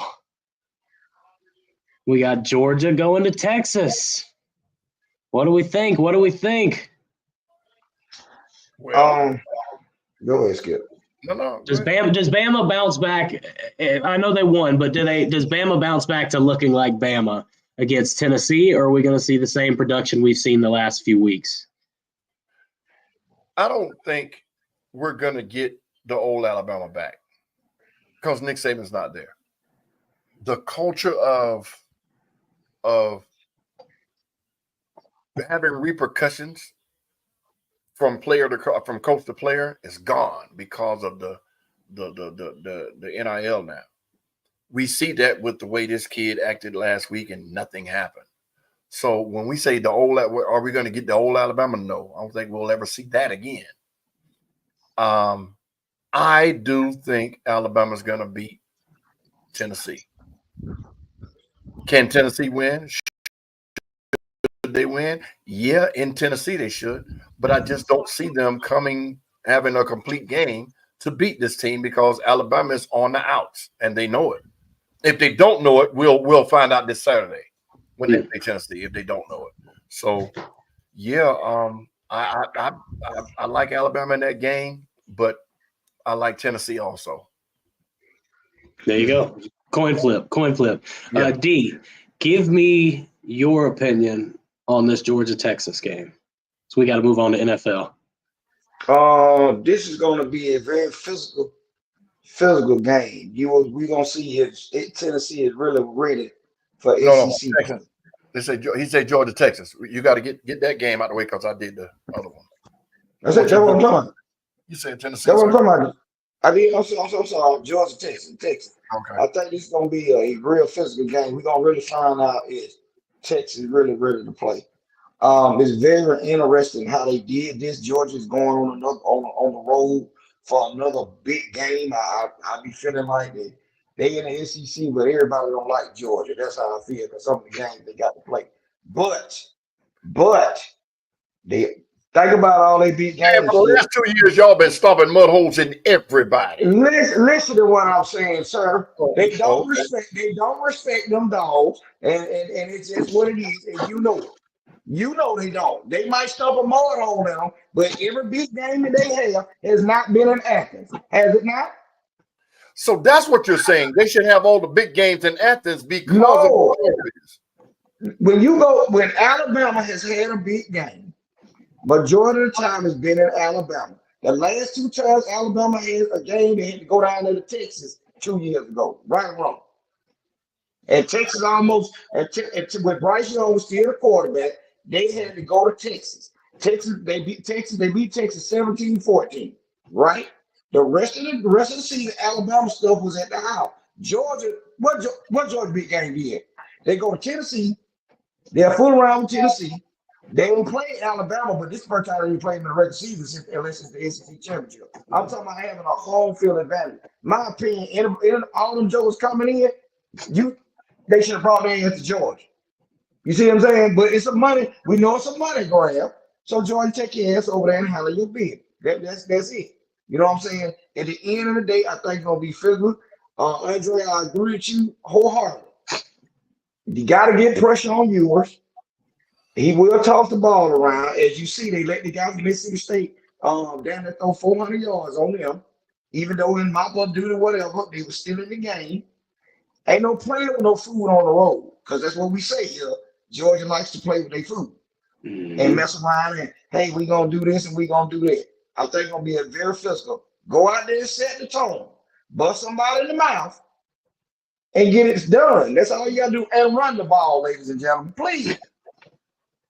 S1: We got Georgia going to Texas. What do we think?
S2: Well,
S3: Go ahead, Skip.
S2: no.
S1: Does Bama bounce back? I know they won, but does Bama bounce back to looking like Bama against Tennessee, or are we going to see the same production we've seen the last few weeks?
S2: I don't think we're going to get the old Alabama back because Nick Saban's not there. The culture of having repercussions from coach to player is gone because of the NIL now. We see that with the way this kid acted last week and nothing happened. So when we say are we going to get the old Alabama? No, I don't think we'll ever see that again. I do think Alabama's going to beat Tennessee. Can Tennessee win? Should they win? Yeah, in Tennessee they should, but I just don't see them having a complete game to beat this team because Alabama is on the outs and they know it. If they don't know it, we'll find out this Saturday when they play Tennessee. If they don't know it, so yeah, I like Alabama in that game, but I like Tennessee also.
S1: There you go. Coin flip. Yeah. D, give me your opinion on this Georgia-Texas game. So we got to move on to NFL.
S3: This is going to be a very physical game. We're going to see if Tennessee is really ready for SEC.
S2: He said Georgia, Texas. You got to get that game out of the way because I did the other one.
S3: That's what I'm talking about.
S2: You said Tennessee.
S3: That's what I'm talking about. I'm sorry, Georgia, Texas.
S2: Okay.
S3: I think this is going to be a real physical game. We're going to really find out if Texas is really ready to play. It's very interesting how they did this. Georgia's going on the road for another big game. I be feeling like they in the SEC, but everybody don't like Georgia. That's how I feel because some of the games they got to play. But they think about all they big games.
S2: For the last 2 years, y'all been stomping mud holes in everybody.
S3: Listen to what I'm saying, sir. They don't respect them dogs, and it's just what it is, and you know it. You know they don't. They might stump a mud hole in them, but every big game that they have has not been in Athens. Has it not?
S2: So that's what you're saying. They should have all the big games in Athens because
S3: of when Alabama has had a big game, majority of the time has been in Alabama. The last 2 times Alabama had a game, they had to go down there to Texas 2 years ago. Right or wrong? And Texas almost, with Bryce Young was still the quarterback, they had to go to Texas. They beat Texas 17-14, right? The rest of the season, Alabama stuff was at the house. Georgia, what Georgia big game did? They go to Tennessee, they're fooling around with Tennessee. They ain't played Alabama, but this is the first time they played in the regular season unless it's the SEC championship. I'm talking about having a home field advantage. My opinion, in all them Joes coming in, they should have brought their ass to Georgia. You see what I'm saying? But it's we know it's a money grab. So Georgia, take your ass over there and handle your bid. That's it. You know what I'm saying? At the end of the day, I think it's gonna be physical. Andre, I agree with you wholeheartedly. You gotta get pressure on yours. He will toss the ball around. As you see, they let the guy from Mississippi State down there throw 400 yards on them. Even though in mop-up duty, whatever, they were still in the game. Ain't no playing with no food on the road, because that's what we say here. Georgia likes to play with their food and mess around and, hey, we going to do this and we going to do that. I think it's going to be a very physical. Go out there and set the tone. Bust somebody in the mouth and get it done. That's all you got to do. And run the ball, ladies and gentlemen. Please.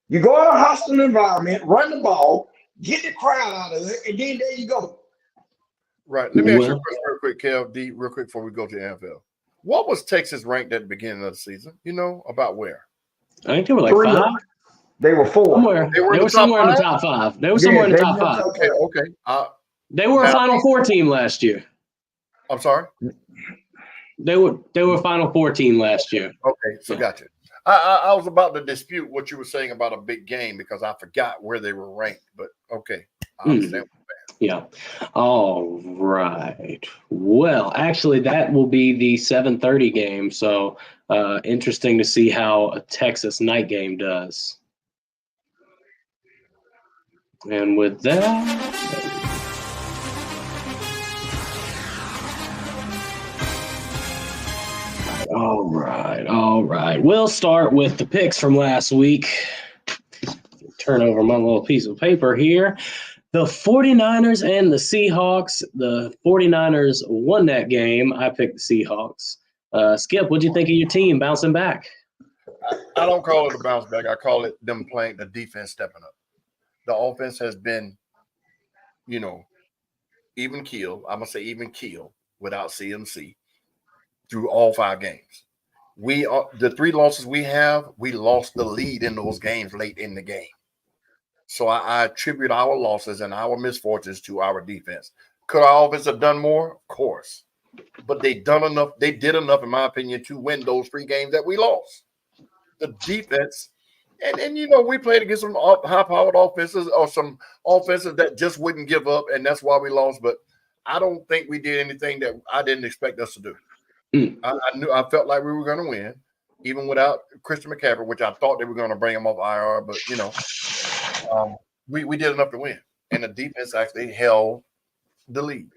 S3: You go in a hostile environment, run the ball, get the crowd out of it, and then there you go.
S2: Right. Let me ask you a question real quick, Kev, D, real quick before we go to the NFL. What was Texas ranked at the beginning of the season? You know, about where?
S1: I think they were like 5.
S3: They were 4.
S1: They were somewhere in the top 5. They were somewhere in the top 5.
S2: Okay.
S1: They were a Final Four team last year.
S2: I'm sorry?
S1: They were a Final Four team last year.
S2: Okay, so gotcha. I was about to dispute what you were saying about a big game because I forgot where they were ranked, but okay. I understand.
S1: Yeah. All right. Well, actually, that will be the 7:30 game. So interesting to see how a Texas night game does. And with that. All right. We'll start with the picks from last week. Turn over my little piece of paper here. The 49ers and the Seahawks. The 49ers won that game. I picked the Seahawks. Skip, what do you think of your team bouncing back?
S2: I don't call it a bounce back. I call it them playing the defense stepping up. The offense has been, even keel. I'm gonna say even keel without CMC through all 5 games. We are the 3 losses we have. We lost the lead in those games late in the game. So I attribute our losses and our misfortunes to our defense. Could our offense have done more? Of course. But they done enough. They did enough, in my opinion, to win those 3 games that we lost. The defense, and we played against some high-powered offenses or some offenses that just wouldn't give up, and that's why we lost. But I don't think we did anything that I didn't expect us to do. I felt like we were going to win, even without Christian McCaffrey, which I thought they were going to bring him off IR. But we did enough to win, and the defense actually held the lead.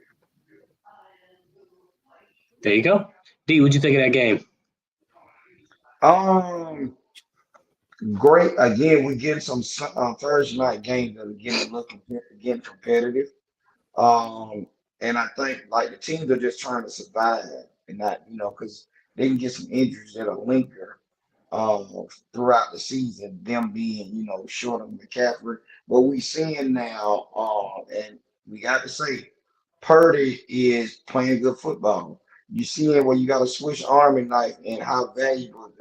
S1: There you go. D, what'd you think of that game?
S3: Great. Again, we get some Thursday night games that are getting competitive. And I think like the teams are just trying to survive and not, because they can get some injuries that'll linger throughout the season, them being, short of McCaffrey. What we seeing now, and we got to say, Purdy is playing good football. You see it where you got a Swiss Army knife and how valuable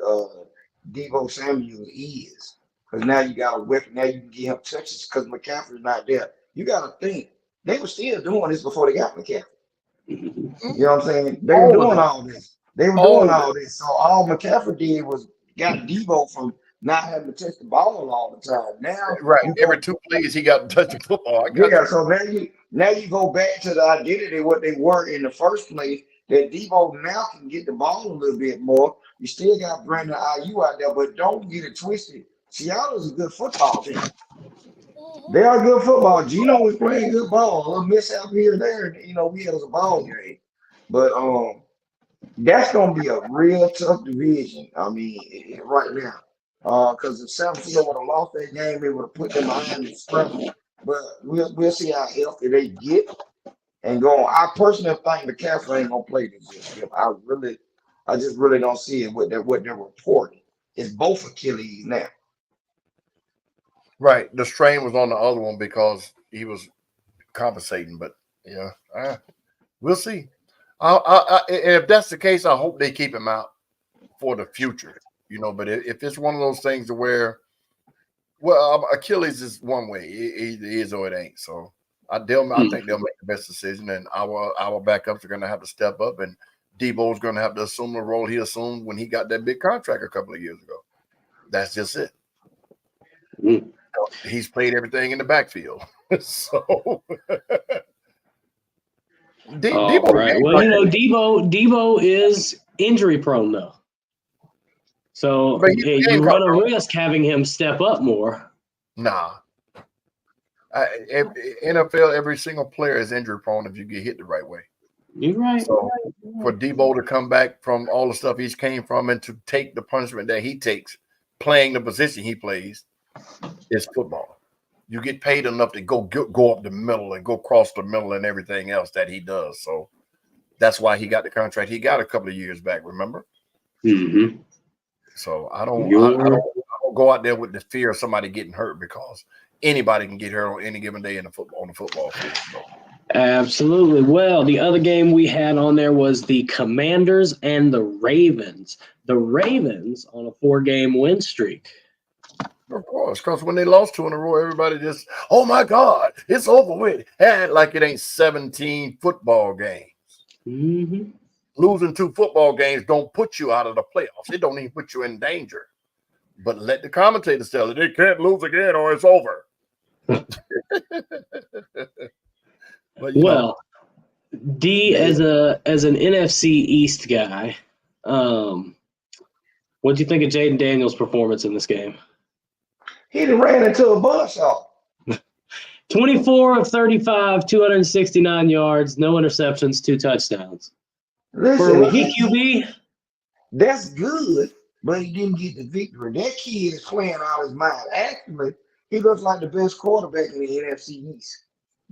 S3: Deebo Samuel is. Because now you got a weapon. Now you can get him touches because McCaffrey's not there. You got to think they were still doing this before they got McCaffrey. You know what I'm saying? They were doing all this. So all McCaffrey did was got Deebo from not having to touch the ball all the time. Now,
S2: every 2 plays he got to touch the football.
S3: So now you go back to the identity of what they were in the first place. That Deebo now can get the ball a little bit more. You still got Brandon IU out there, but don't get it twisted. Seattle's a good football team. They are good football. Geno was playing good ball. A little mishap here and there. We had a ball game. But that's going to be a real tough division. I mean, right now. Because if San Francisco would have lost that game, they would have put them behind the scrum. But we'll see how healthy they get. And I personally think McCaffrey ain't gonna play this year. I just really don't see it what they're reporting. It's both Achilles now.
S2: Right. The strain was on the other one because he was compensating, but we'll see. If that's the case, I hope they keep him out for the future. But if it's one of those things where, Achilles is one way, it is or it ain't. So. I think they'll make the best decision, and our backups are going to have to step up, and Deebo's going to have to assume the role he assumed when he got that big contract a couple of years ago. That's just it. He's played everything in the backfield. So
S1: Debo, right. Well, Deebo is injury prone though, so you run a risk having him step up more.
S2: Nah. NFL, every single player is injury prone if you get hit the right way.
S1: You're right.
S2: So for Deebo to come back from all the stuff he's came from and to take the punishment that he takes, playing the position he plays, is football. You get paid enough to go up the middle and go across the middle and everything else that he does. So that's why he got the contract he got a couple of years back. Remember?
S1: Mm-hmm.
S2: So I don't go out there with the fear of somebody getting hurt because anybody can get hurt on any given day on the football field. So.
S1: Absolutely. Well, the other game we had on there was the Commanders and the Ravens. The Ravens on a 4-game win streak.
S2: Of course, because when they lost 2 in a row, everybody just, oh my God, it's over with. And like it ain't 17 football games.
S1: Mm-hmm.
S2: Losing 2 football games don't put you out of the playoffs. It don't even put you in danger. But let the commentators tell it. They can't lose again or it's over.
S1: But, D, as an NFC East guy, what do you think of Jaden Daniels' performance in this game?
S3: He ran into a buzzsaw.
S1: 24 of 35, 269 yards, no interceptions, 2 touchdowns.
S3: Listen,
S1: for rookie QB,
S3: that's good, but he didn't get the victory. That kid is playing out his mind. Actually, he looks like the best quarterback in the NFC East.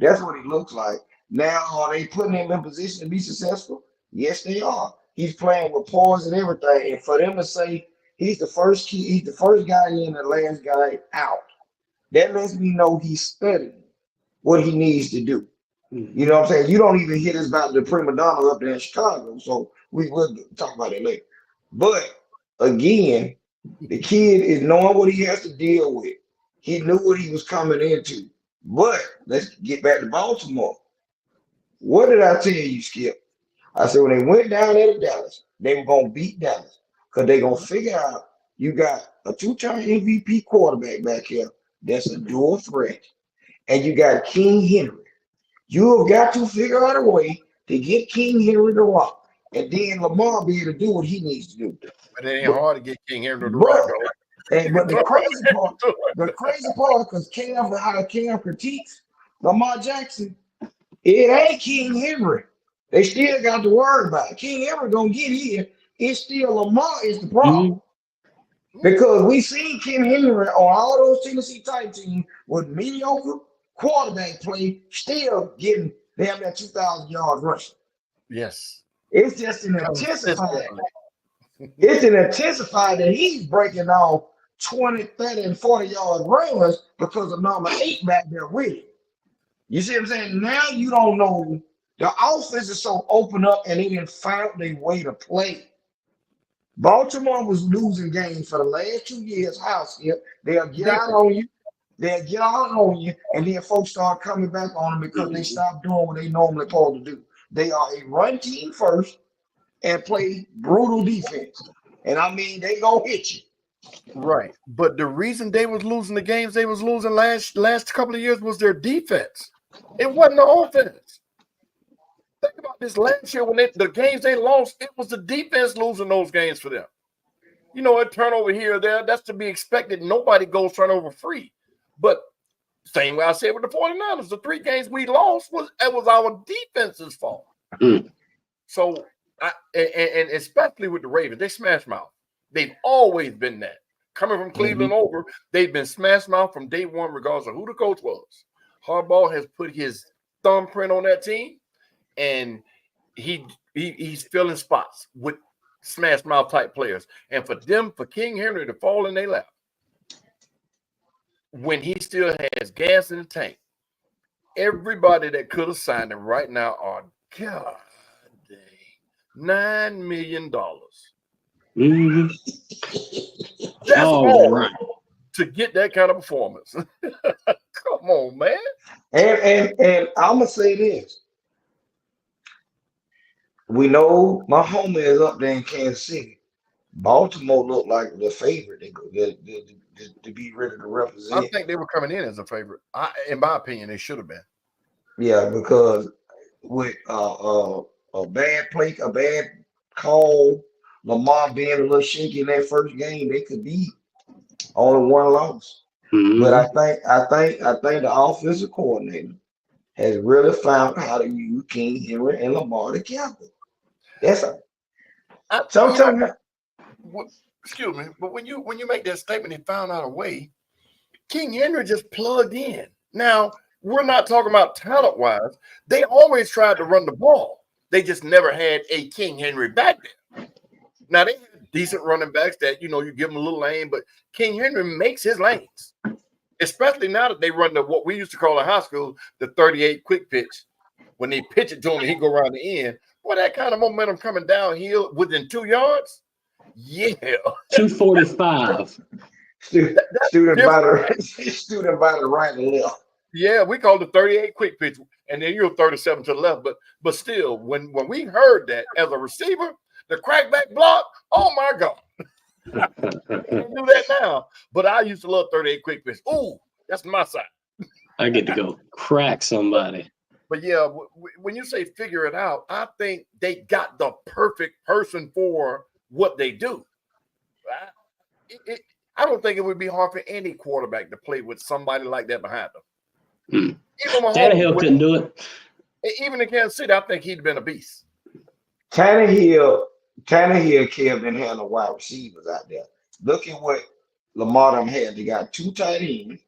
S3: That's what he looks like. Now, are they putting him in position to be successful? Yes, they are. He's playing with pause and everything. And for them to say he's the first guy in, the last guy out, that lets me know he's studying what he needs to do. You know what I'm saying? You don't even hear this about the prima donna up there in Chicago. So we will talk about it later. But again, the kid is knowing what he has to deal with. He knew what he was coming into. But let's get back to Baltimore. What did I tell you, Skip? I said when they went down there to Dallas, they were going to beat Dallas because they're going to figure out you got a two-time MVP quarterback back here that's a dual threat, and you got King Henry. You have got to figure out a way to get King Henry to rock, and then Lamar be able to do what he needs to do.
S2: But it ain't hard to get King Henry to rock, though.
S3: But the crazy part, because how Cam critiques Lamar Jackson, it ain't King Henry. They still got to worry about it. King Henry gonna get here. It's still Lamar is the problem. Because we seen King Henry on all those Tennessee Titans teams with mediocre quarterback play, still getting damn near 2,000 yards rushing.
S2: Yes.
S3: It's just an intensified. It's an intensified that he's breaking off 20, 30, and 40-yard runs because of number 8 back there with it. You see what I'm saying? Now you don't know. The offense is so open up and they didn't find their way to play. Baltimore was losing games for the last 2 years. House here, they'll get out on you. They'll get out on you, and then folks start coming back on them because they stop doing what they normally supposed to do. They are a run team first and play brutal defense. And I mean, they gonna hit you.
S2: Right. But the reason they was losing the games they was losing last couple of years was their defense. It wasn't the offense. Think about this last year when the games they lost, it was the defense losing those games for them. You know, a turnover here or there, that's to be expected. Nobody goes turnover free. But same way I said with the 49ers, the 3 games we lost was our defense's fault. So, and especially with the Ravens, they smash mouth. They've always been that. Coming from Cleveland over, they've been smash mouth from day one, regardless of who the coach was. Harbaugh has put his thumbprint on that team, and he's filling spots with smash mouth type players. And for King Henry to fall in their lap when he still has gas in the tank, everybody that could have signed him right now are God dang $9 million. That's all to get that kind of performance. Come on, man.
S3: And I'm gonna say this. We know my homie is up there in Kansas City. Baltimore looked like the favorite to be ready to represent.
S2: I think they were coming in as a favorite. In my opinion, they should have been.
S3: Yeah, because with a bad play, a bad call, Lamar being a little shaky in that first game, they could be only one loss. But I think the offensive coordinator has really found how to use King Henry and Lamar together. That's sometimes.
S2: Excuse me, but when you make that statement, he found out a way. King Henry just plugged in. Now we're not talking about talent wise. They always tried to run the ball. They just never had a King Henry back there. Now they have decent running backs that you give them a little lane, but King Henry makes his lanes. Especially now that they run what we used to call in high school the 38 quick pitch. When they pitch it to him, he go around the end. Boy, that kind of momentum coming downhill within 2 yards. Yeah.
S1: 245.
S3: Student by the right and left.
S2: Yeah, we call it 38 quick pitch, and then you're 37 to the left. But still, when we heard that as a receiver, the crackback block, oh my God. I can't do that now. But I used to love 38 quick pitch. Ooh, that's my side.
S1: I get to go crack somebody.
S2: But yeah, when you say figure it out, I think they got the perfect person for what they do. I don't think it would be hard for any quarterback to play with somebody like that behind them.
S1: Tannehill couldn't do it.
S2: Even in Kansas City, I think he'd been a beast.
S3: Tannehill didn't have no wide receivers out there. Look at what Lamar had. They got 2 tight ends.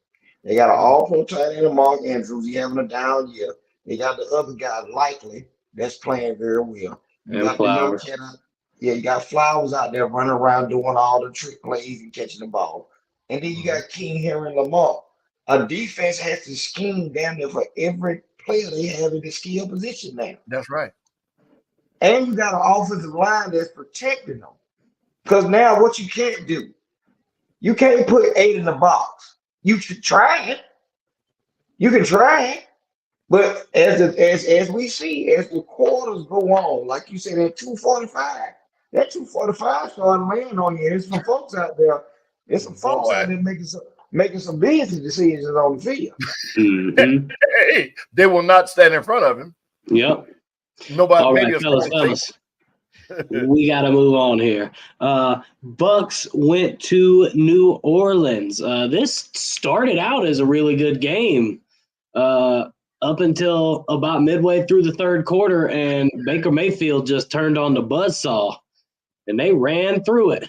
S3: They got an awful tight end, Mark Andrews. He having a down year. They got the other guy, Likely, that's playing very well. You
S1: And
S3: got the young
S1: Flowers.
S3: kid out. Yeah, you got Flowers out there running around doing all the trick plays and catching the ball. And then you got King here and Lamar. A defense has to scheme down there for every player they have in the skill position now.
S2: That's right.
S3: And you got an offensive line that's protecting them. Because now what you can't do, you can't put 8 in the box. You should try it. You can try it. But as we see, as the quarters go on, like you said, at 245, that 245 started laying on you. There's some folks out there. There's some folks out there making some business decisions on the field.
S1: Mm-hmm.
S2: Hey, they will not stand in front of him.
S1: Yep.
S2: Nobody.
S1: All right, fellas. We got to move on here. Bucks went to New Orleans. This started out as a really good game up until about midway through the third quarter, and Baker Mayfield just turned on the buzzsaw, and they ran through it.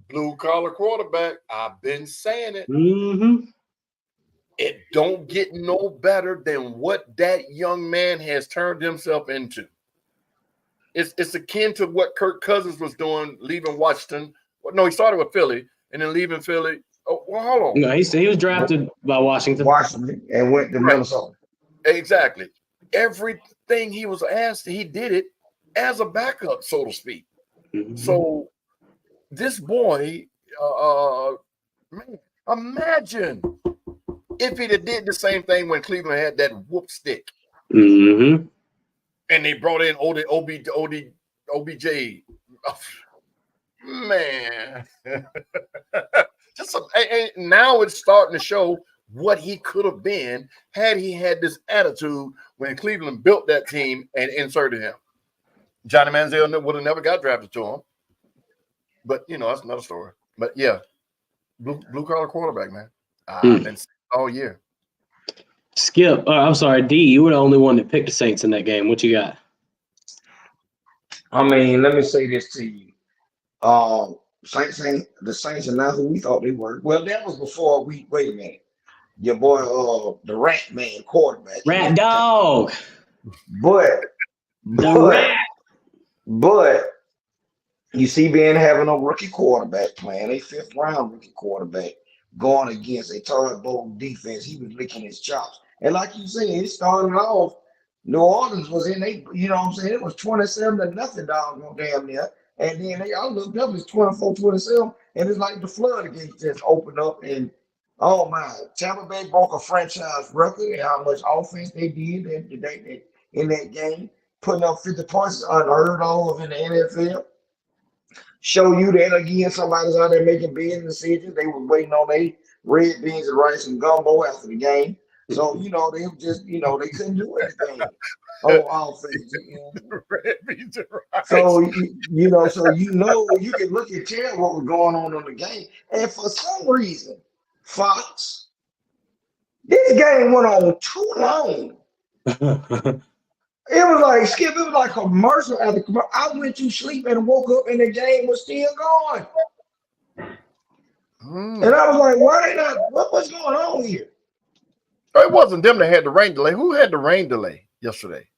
S2: Blue-collar quarterback. I've been saying it.
S1: Mm-hmm.
S2: It don't get no better than what that young man has turned himself into. It's akin to what Kirk Cousins was doing, leaving Washington. Well, no, he started with Philly and then leaving Philly. Oh, well, hold on.
S1: No, he was drafted by Washington.
S3: And went to Minnesota.
S2: Exactly. Everything he was asked, he did it as a backup, so to speak.
S1: Mm-hmm.
S2: So this boy, man, imagine if he'd have did the same thing when Cleveland had that whoop stick.
S1: Mm-hmm.
S2: And they brought in OBJ. Oh, man. Now it's starting to show what he could have been had he had this attitude when Cleveland built that team and inserted him. Johnny Manziel would have never got drafted to him. But, that's another story. But, yeah, blue-collar quarterback, man. I've been all year.
S1: Skip, I'm sorry, D, you were the only one that picked the Saints in that game. What you got?
S3: I mean, let me say this to you. The Saints are not who we thought they were. Well, that was before wait a minute. Your boy, the Rat Man quarterback.
S1: Rat Dog.
S3: But you see Ben having a rookie quarterback playing, a 5th round rookie quarterback going against a Todd Bowles defense. He was licking his chops. And like you said, it started off, New Orleans was in, it was 27-0, dog, no damn near. And then they all looked up, it's 24-27, and it's like the floodgates just opened up. And oh my, Tampa Bay broke a franchise record and how much offense they did in that game, putting up 50 points unheard of in the NFL. Show you that again, somebody's out there making business decisions. They were waiting on their red beans and rice and gumbo after the game. So, they were just, they couldn't do anything on offense.
S2: Red beans and rice.
S3: So, you can look and tell what was going on in the game. And for some reason, Fox, this game went on too long. It was like, Skip, it was like a commercial after commercial. I went to sleep and woke up and the game was still going. And I was like, why they not, what's going on here?
S2: It wasn't them that had the rain delay. Who had the rain delay yesterday?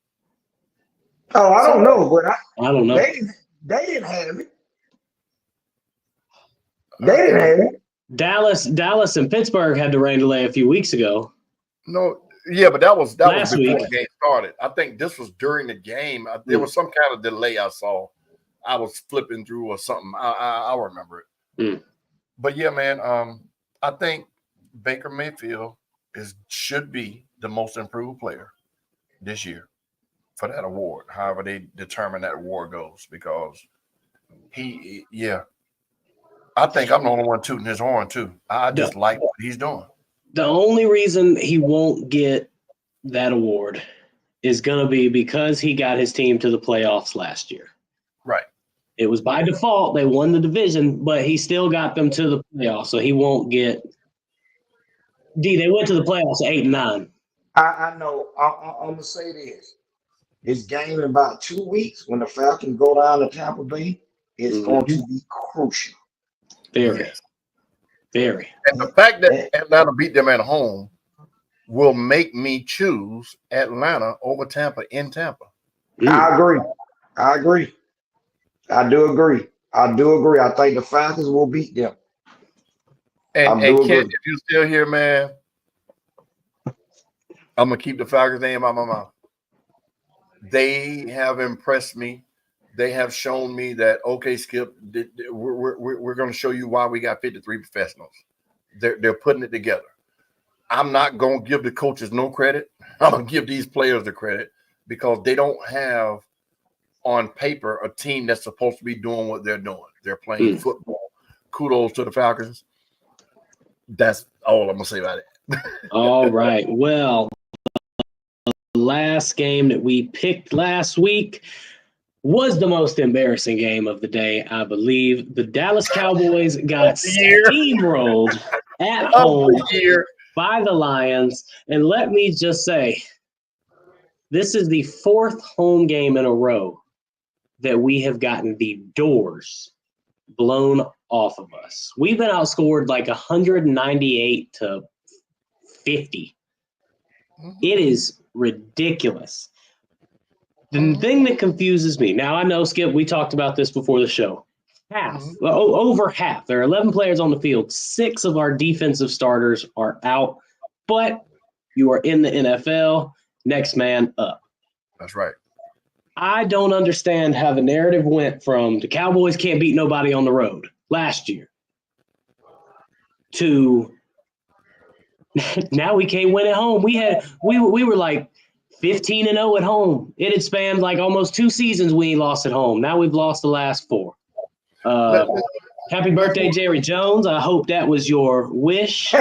S3: Oh, I don't know, but
S1: I don't know.
S3: They didn't have it. They didn't have it.
S1: Dallas and Pittsburgh had the rain delay a few weeks ago.
S2: No, yeah, but that was before
S1: week.
S2: the game started. I think this was during the game. There was some kind of delay I saw. I was flipping through or something. I remember it. But yeah, man, I think Baker Mayfield should be the most improved player this year for that award, however they determine that award goes, because I think I'm the only one tooting his horn too. I just like what he's doing.
S1: The only reason he won't get that award is going to be because he got his team to the playoffs last year.
S2: Right.
S1: It was by default. They won the division, but he still got them to the playoffs, so he won't get – they went to the playoffs 8-9.
S3: I know. I'm going to say this. This game in about 2 weeks, when the Falcons go down to Tampa Bay, it's going to be crucial.
S1: Very.
S2: Yes.
S1: Very.
S2: And the fact that Atlanta beat them at home will make me choose Atlanta over Tampa in Tampa.
S3: I agree. I agree. I do agree. I do agree. I think the Falcons will beat them.
S2: And Kent, if you're still here, man, I'm gonna keep the Falcons name out my mouth. They have impressed me. They have shown me that okay, Skip, we're going to show you why we got 53 professionals. They're putting it together. I'm not going to give the coaches no credit. I'm going to give these players the credit because they don't have on paper a team that's supposed to be doing what they're doing. They're playing football. Kudos to the Falcons. That's all I'm going to say about it.
S1: All right. Well, the last game that we picked last week was the most embarrassing game of the day, I believe. The Dallas Cowboys got steamrolled at home by the Lions. And let me just say, this is the fourth home game in a row that we have gotten the doors blown off of us. We've been outscored like 198 to 50. It is ridiculous. The thing that confuses me, now I know, Skip, we talked about this before the show. Over half. There are 11 players on the field. 6 of our defensive starters are out, but you are in the NFL. Next man up.
S2: That's right.
S1: I don't understand how the narrative went from the Cowboys can't beat nobody on the road last year to now we can't win at home. We were like 15-0 at home. It had spanned like almost 2 seasons we lost at home. Now we've lost the last 4. Happy birthday, Jerry Jones. I hope that was your wish.
S2: Go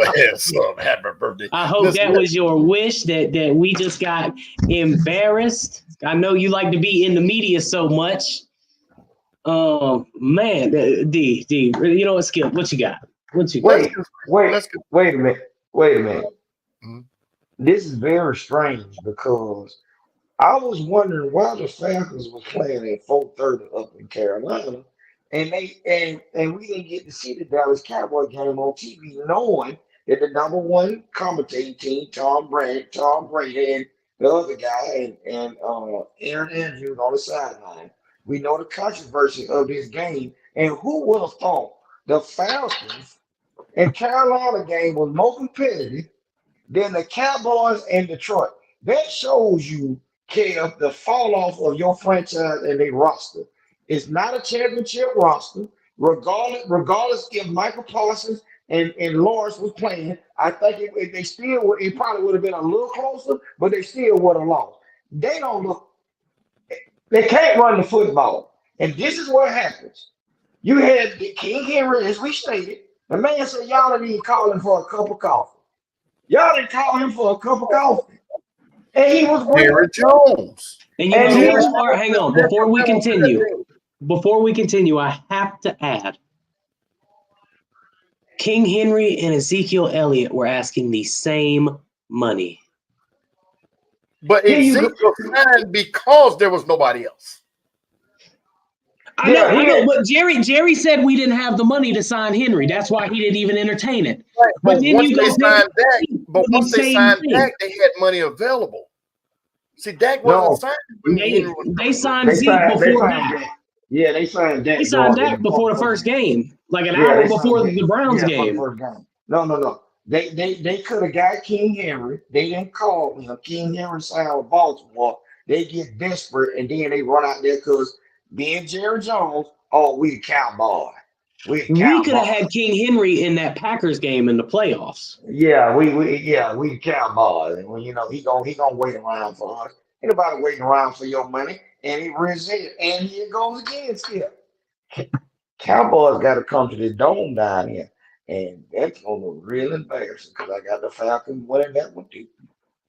S2: ahead, son. Happy birthday.
S1: I hope that was your wish that we just got embarrassed. I know you like to be in the media so much. Man, D, you know what, Skip? What you got? What you got?
S3: Wait a minute. Mm-hmm. This is very strange because I was wondering why the Falcons were playing at 4:30 up in Carolina, and we didn't get to see the Dallas Cowboy game on TV, knowing that the number one commentating team, Tom Brady, and the other guy, and Aaron Andrews on the sideline. We know the controversy of this game, and who would have thought the Falcons and Carolina game was more competitive than the Cowboys and Detroit? That shows you, Kev, the fall off of your franchise and their roster. It's not a championship roster. Regardless if Michael Parsons and Lawrence was playing, I think it probably would have been a little closer, but they still would have lost. They can't run the football. And this is what happens. You had King Henry, as we stated. The man said, y'all didn't even call him for a cup of coffee. Y'all didn't call him for a cup of coffee. And he was
S2: Jerry Jones.
S1: And you know the worst part, hang on, before we continue, I have to add, King Henry and Ezekiel Elliott were asking the same money.
S2: But Ezekiel signed because there was nobody else.
S1: I know, but Jerry said we didn't have the money to sign Henry. That's why he didn't even entertain it.
S2: Right. But once they signed Dak, they had money available. See, Dak wasn't signed.
S1: They signed Zeke before Dak.
S3: Yeah, they signed Dak.
S1: They signed Dak before the first game, like an hour before the Browns game.
S3: No. They could have got King Henry. They didn't call him. King Henry signed with Baltimore. They get desperate, and then they run out there because being Jerry Jones, we the Cowboy. We
S1: could have had King Henry in that Packers game in the playoffs.
S3: Yeah, we the Cowboys. And when he gonna wait around for us. Ain't nobody waiting around for your money. And he resisted. And here it goes again, Skip. Cowboys got to come to the dome down here. And that's gonna be real embarrassing because I got the Falcons winning that one too.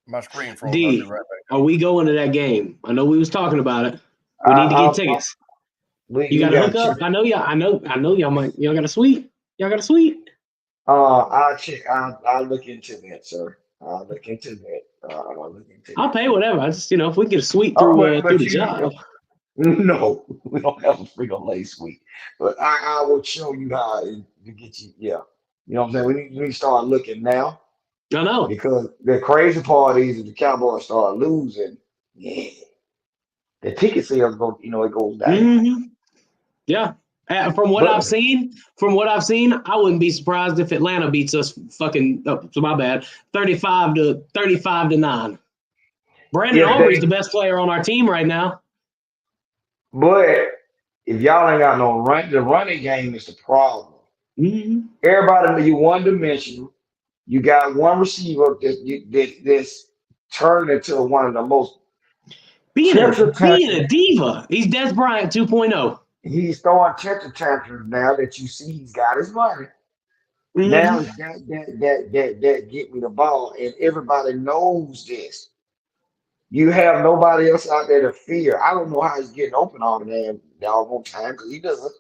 S2: My screen froze.
S1: D, right back. Are we going to that game? I know we was talking about it. We need to get tickets. You got to hook up. I know y'all might. Y'all got a suite. Y'all got a suite.
S3: I'll check. I'll look into that, sir. I'll look into that.
S1: I'll pay whatever. I just if we get a suite through the job.
S3: No, we don't have a Frito-Lay week. But I will show you how to get you. Yeah, you know what I'm saying. We need to start looking now
S1: I know.
S3: because the crazy part is if the Cowboys start losing, yeah, the ticket sales go. It goes down.
S1: Hmm. Yeah. From what I've
S3: But
S1: seen, I wouldn't be surprised if Atlanta beats us fucking. Oh, so my bad. 35-9. Brandon
S3: if
S1: Aubrey's the
S3: they,
S1: best player on our team right now.
S3: but if y'all ain't got no run, the running game is the problem.
S1: Hmm.
S3: Everybody, you one dimensional. You got one receiver that's turned into one of the most
S1: Being
S3: temper
S1: a diva. He's Des Bryant 2.0.
S3: he's throwing temper tantrums now that you see he's got his money. Now
S1: Mm-hmm.
S3: it's that get me the ball, and everybody knows this. You have nobody else out there to fear. I don't know how he's getting open all the damn doggone time because he doesn't.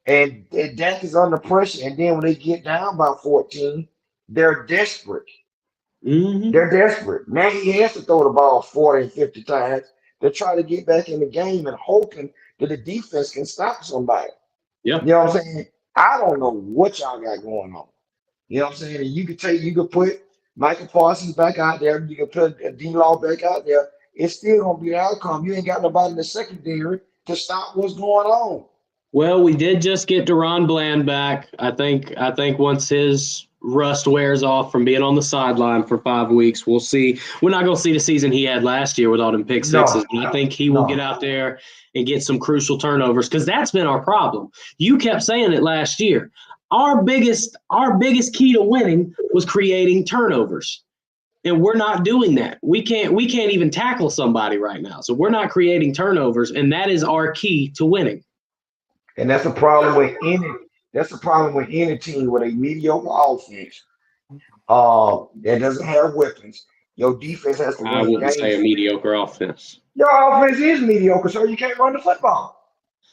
S3: And Dak is under pressure, and then when they get down by 14, they're desperate.
S1: Mm-hmm.
S3: They're desperate. Now he has to throw the ball 40 and 50 times to try to get back in the game and hoping that the defense can stop somebody.
S1: Yeah.
S3: You know what I'm saying? I don't know what y'all got going on. You know what I'm saying? And you could put Michael Parsons back out there, you could put D-Law back out there. It's still gonna be the outcome. You ain't got nobody in the secondary to stop what's going on.
S1: Well, we did just get Deron Bland back. I think once his rust wears off from being on the sideline for 5 weeks, we'll see. We're not going to see the season he had last year with all them pick sixes,
S3: No,
S1: but I think he will get
S3: no.
S1: out there and get some crucial turnovers because that's been our problem. You kept saying it last year. Our biggest key to winning was creating turnovers. And we're not doing that. We can't even tackle somebody right now. So we're not creating turnovers, and that is our key to winning.
S3: And that's a problem with any team with a mediocre offense that doesn't have weapons. Your defense has to
S1: I
S3: win
S1: wouldn't say a
S3: games.
S1: mediocre offense.
S3: Your offense is mediocre, so you can't run the football.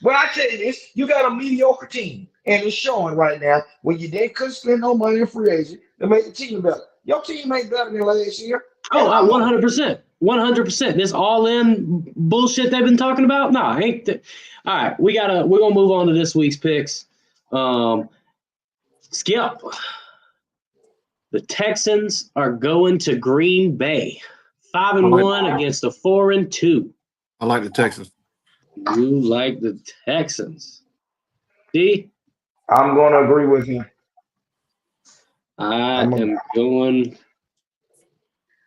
S3: But I tell you this, you got a mediocre team, and it's showing right now when you didn't couldn't spend no money in free agent to make the team better. Your team ain't better than last year.
S1: Oh,
S3: And I know
S1: 100%. 100%. This all-in bullshit they've been talking about? Nah, ain't that. All right, we're gonna move on to this week's picks. Skip. The Texans are going to Green Bay. 5-1 against a 4-2.
S2: I like the Texans.
S1: You like the Texans. See?
S3: I'm gonna agree with him.
S1: I am going.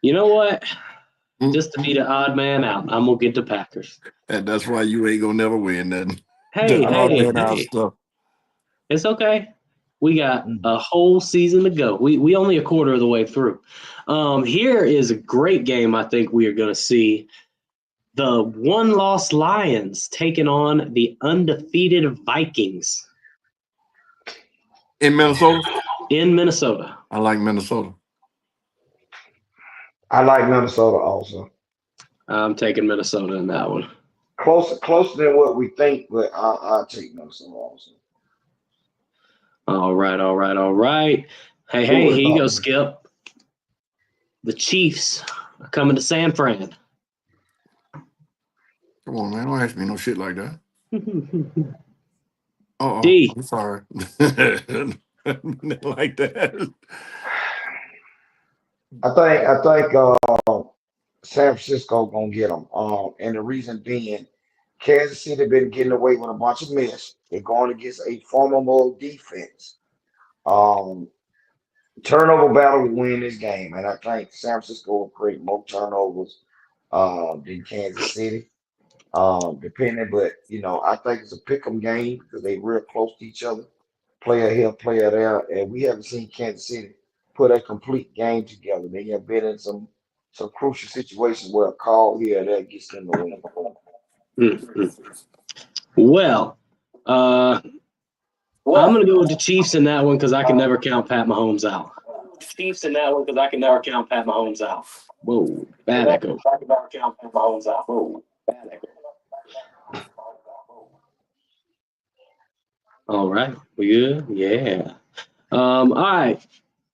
S1: You know what? Just to be the odd man out, I'm gonna get the Packers.
S2: And that's why you ain't gonna never win nothing.
S1: Hey,
S2: Hey.
S1: stuff. It's okay. We got a whole season to go. We only a quarter of the way through. Here is a great game I think we are going to see. The one-loss Lions taking on the undefeated Vikings.
S2: In Minnesota?
S1: In Minnesota.
S2: I like Minnesota.
S3: I like Minnesota also.
S1: I'm taking Minnesota in that one.
S3: Closer than what we think, but I'll take Minnesota also.
S1: All right. Hey, here you go, Skip. The Chiefs are coming to San Fran.
S2: Come on, man. Don't ask me no shit like that.
S1: D.
S2: I'm sorry. Like that.
S3: I think San Francisco gonna get them. And the reason being, Kansas City been getting away with a bunch of mess. They're going against a formidable defense. Turnover battle will win this game, and I think San Francisco will create more turnovers than Kansas City. Depending, but I think it's a pick 'em game because they real close to each other. Player here, player there, and we haven't seen Kansas City put a complete game together. They have been in some crucial situations where a call here or there gets them the win.
S1: Well, I'm going to go with the Chiefs in that one because I can never count Pat Mahomes out. Whoa, bad echo. All right, we good? Yeah. All right.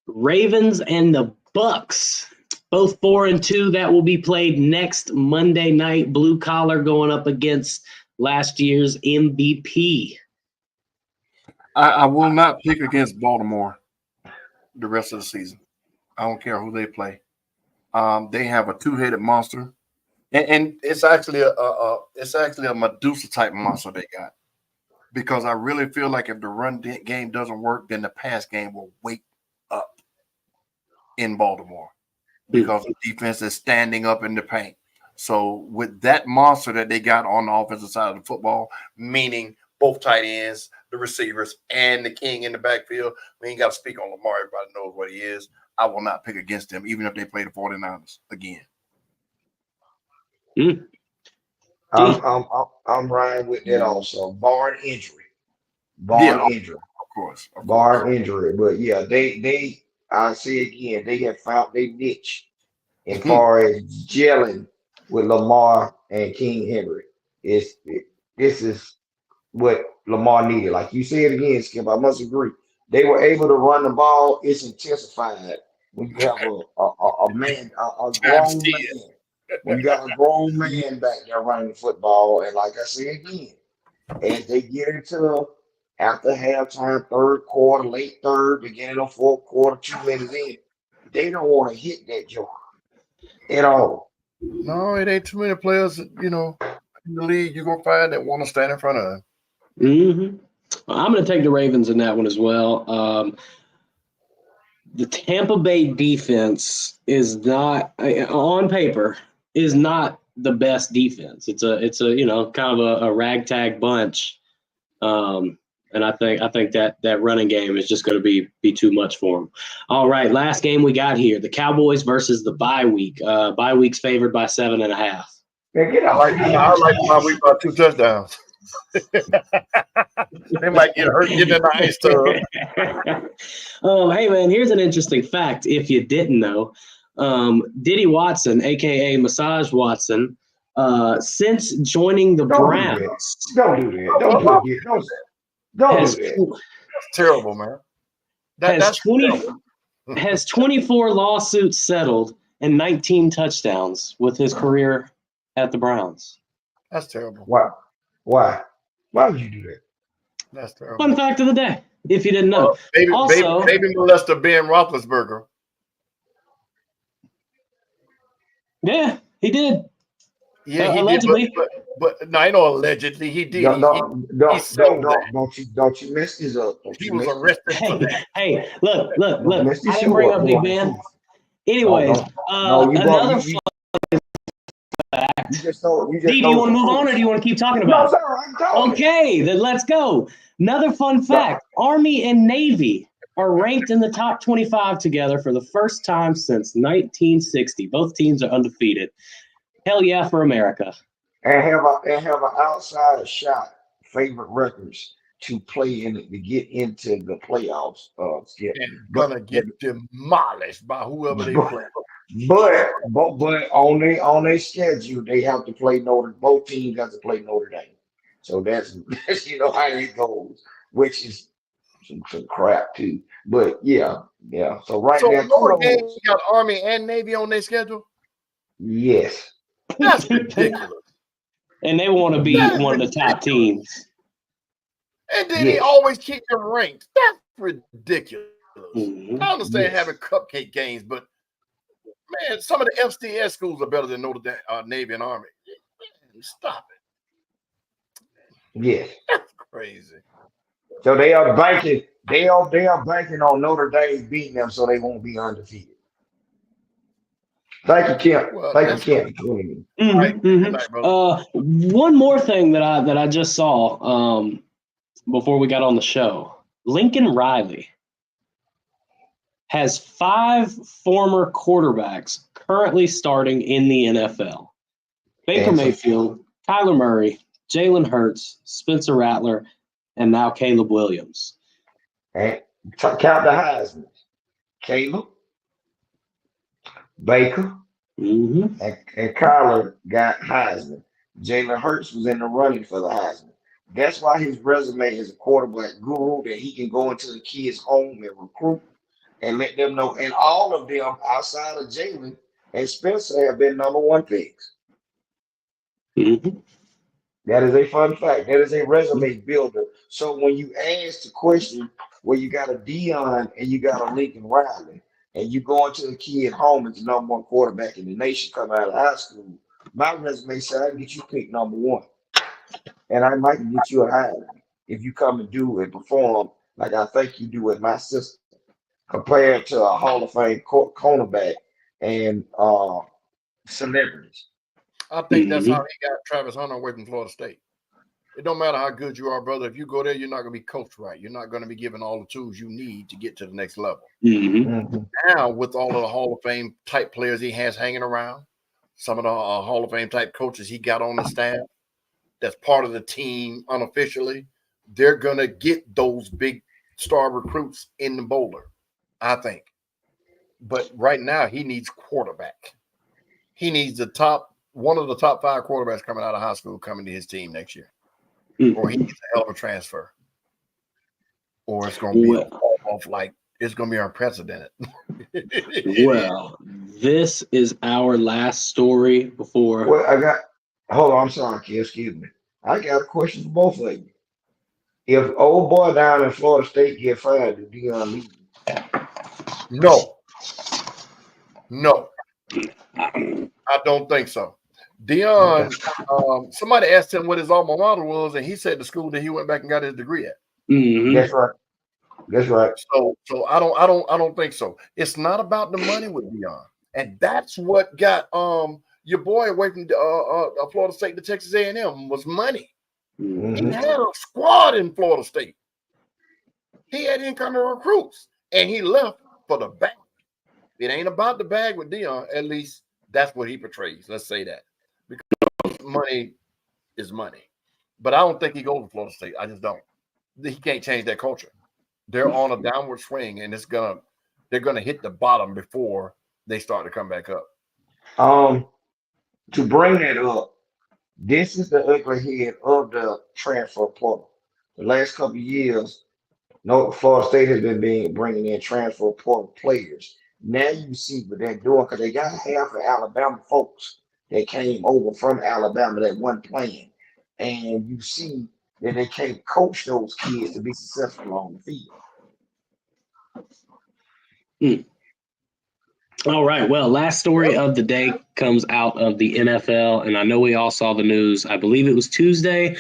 S1: Ravens and the Bucks, both 4-2. That will be played next Monday night. Blue collar going up against last year's MVP.
S2: I will not pick against Baltimore the rest of the season. I don't care who they play. They have a two-headed monster, and it's actually a Medusa type monster they got. Because I really feel like if the run game doesn't work, then the pass game will wake up in Baltimore because the defense is standing up in the paint. So with that monster that they got on the offensive side of the football, meaning both tight ends, the receivers, and the king in the backfield, we ain't got to speak on Lamar. Everybody knows what he is. I will not pick against them, even if they play the 49ers again.
S3: I'm riding with that also, barring injury. Injury.
S2: Of course.
S3: Barring injury. But yeah, they I say again, they have found their niche as far as gelling with Lamar and King Henry. This is what Lamar needed. Like you said again, Skip, I must agree. They were able to run the ball. It's intensified when you have a man, a grown man. When you got a grown man back there running the football, and like I said again, as they get into after halftime, third quarter, late third, beginning of fourth quarter, 2 minutes in, they don't want to hit that joint at all.
S2: No, it ain't too many players, in the league you're going to find that want to stand in front of them.
S1: Mm-hmm. I'm going to take the Ravens in that one as well. The Tampa Bay defense is not, on paper, is not the best defense. It's a kind of a ragtag bunch. And I think that running game is just going to be too much for them. All right, last game we got here: the Cowboys versus the bye week. Bye week's favored by 7.5.
S3: Man, get out!
S2: I like bye week by 2 touchdowns. They might get hurt getting in the ice tub.
S1: Hey man, here's an interesting fact. If you didn't know, Diddy Watson, aka Massage Watson, since joining the Browns,
S3: don't do that. Don't do that. Don't do that.
S2: That's terrible, man.
S1: Has 24 lawsuits settled and 19 touchdowns with his career at the Browns.
S2: That's terrible.
S3: Why would you do that?
S2: That's terrible.
S1: Fun fact of the day, if you didn't know.
S2: Baby molester Ben Roethlisberger.
S1: Yeah, he did.
S2: Yeah, he
S1: allegedly.
S2: Did, but no, I know allegedly he did.
S3: Don't you mess this up.
S2: He was arrested for that.
S1: Hey, look. I didn't bring up Big Ben. Anyways, another fun fact. Do you want to move on or do you want to keep talking about it?
S3: No, sir, I'm talking.
S1: Okay, then let's go. Another fun fact. Army and Navy are ranked in the top 25 together for the first time since 1960. Both teams are undefeated. Hell yeah for America.
S3: And have an outside shot favorite records to play in it to get into the playoffs.
S2: Gonna get demolished by whoever they play.
S3: But on their schedule, they have to play both teams have to play Notre Dame. So that's how it goes, which is some crap too. But yeah. So now
S2: Notre Dame got Army and Navy on their schedule?
S3: Yes.
S2: That's ridiculous.
S1: And they want to be one of the top teams.
S2: And then they always keep them ranked. That's ridiculous. Mm-hmm. I understand having cupcake games, but man, some of the FCS schools are better than Notre Dame, Navy and Army. Man, stop it.
S3: Yes.
S2: That's crazy.
S3: So they are banking. They are banking on Notre Dame beating them, so they won't be undefeated. Thank you, Kim. Thank you, Kim.
S1: One more thing that I just saw before we got on the show. Lincoln Riley has 5 former quarterbacks currently starting in the NFL. Baker Mayfield, Kyler Murray, Jalen Hurts, Spencer Rattler, and now Caleb Williams.
S3: And count the Heisman. Caleb, Baker, and Kyler got Heisman. Jalen Hurts was in the running for the Heisman. That's why his resume is a quarterback guru that he can go into the kids' home and recruit and let them know. And all of them outside of Jalen and Spencer have been number 1 picks.
S1: Mm-hmm.
S3: That is a fun fact. That is a resume builder. So when you ask the question where you got a Dion and you got a Lincoln Riley, and you go into the kid home as the number one quarterback in the nation coming out of high school, my resume said I can get you picked number one, and I might get you a Heisman if you come and do and perform like I think you do with my system, compared to a Hall of Fame cornerback and celebrities.
S2: I think that's how he got Travis Hunter away from Florida State. It don't matter how good you are, brother. If you go there, you're not going to be coached right. You're not going to be given all the tools you need to get to the next level. Now, with all of the Hall of Fame type players he has hanging around, some of the Hall of Fame type coaches he got on the staff, that's part of the team unofficially, they're going to get those big star recruits in the Boulder, I think. But right now, he needs quarterback. He needs one of the top 5 quarterbacks coming out of high school coming to his team next year. Or he needs a hell of a transfer. Or it's going to be off like it's going to be unprecedented.
S1: Well, this is our last story before.
S3: Well, hold on, I'm sorry, kid, excuse me. I got a question for both of you. If old boy down in Florida State get fired, do Dion leave?
S2: No. I don't think so. Dion, somebody asked him what his alma mater was, and he said the school that he went back and got his degree at.
S3: That's right.
S2: So I don't think so. It's not about the money with Dion, and that's what got your boy away from Florida State to Texas A&M was money. He had a squad in Florida State. He had incoming recruits, and he left for the bag. It ain't about the bag with Dion. At least that's what he portrays. Let's say that. Because money is money. But I don't think he goes to Florida State. I just don't. He can't change that culture. They're on a downward swing, and they're gonna hit the bottom before they start to come back up.
S3: To bring that up, this is the ugly head of the transfer portal. The last couple of years, Florida State has been bringing in transfer portal players. Now you see what they're doing because they got half of Alabama folks that came over from Alabama that wasn't playing. And you see that they can't coach those kids to be successful on the field.
S1: All right. Well, last story of the day comes out of the NFL, and I know we all saw the news. I believe it was Tuesday.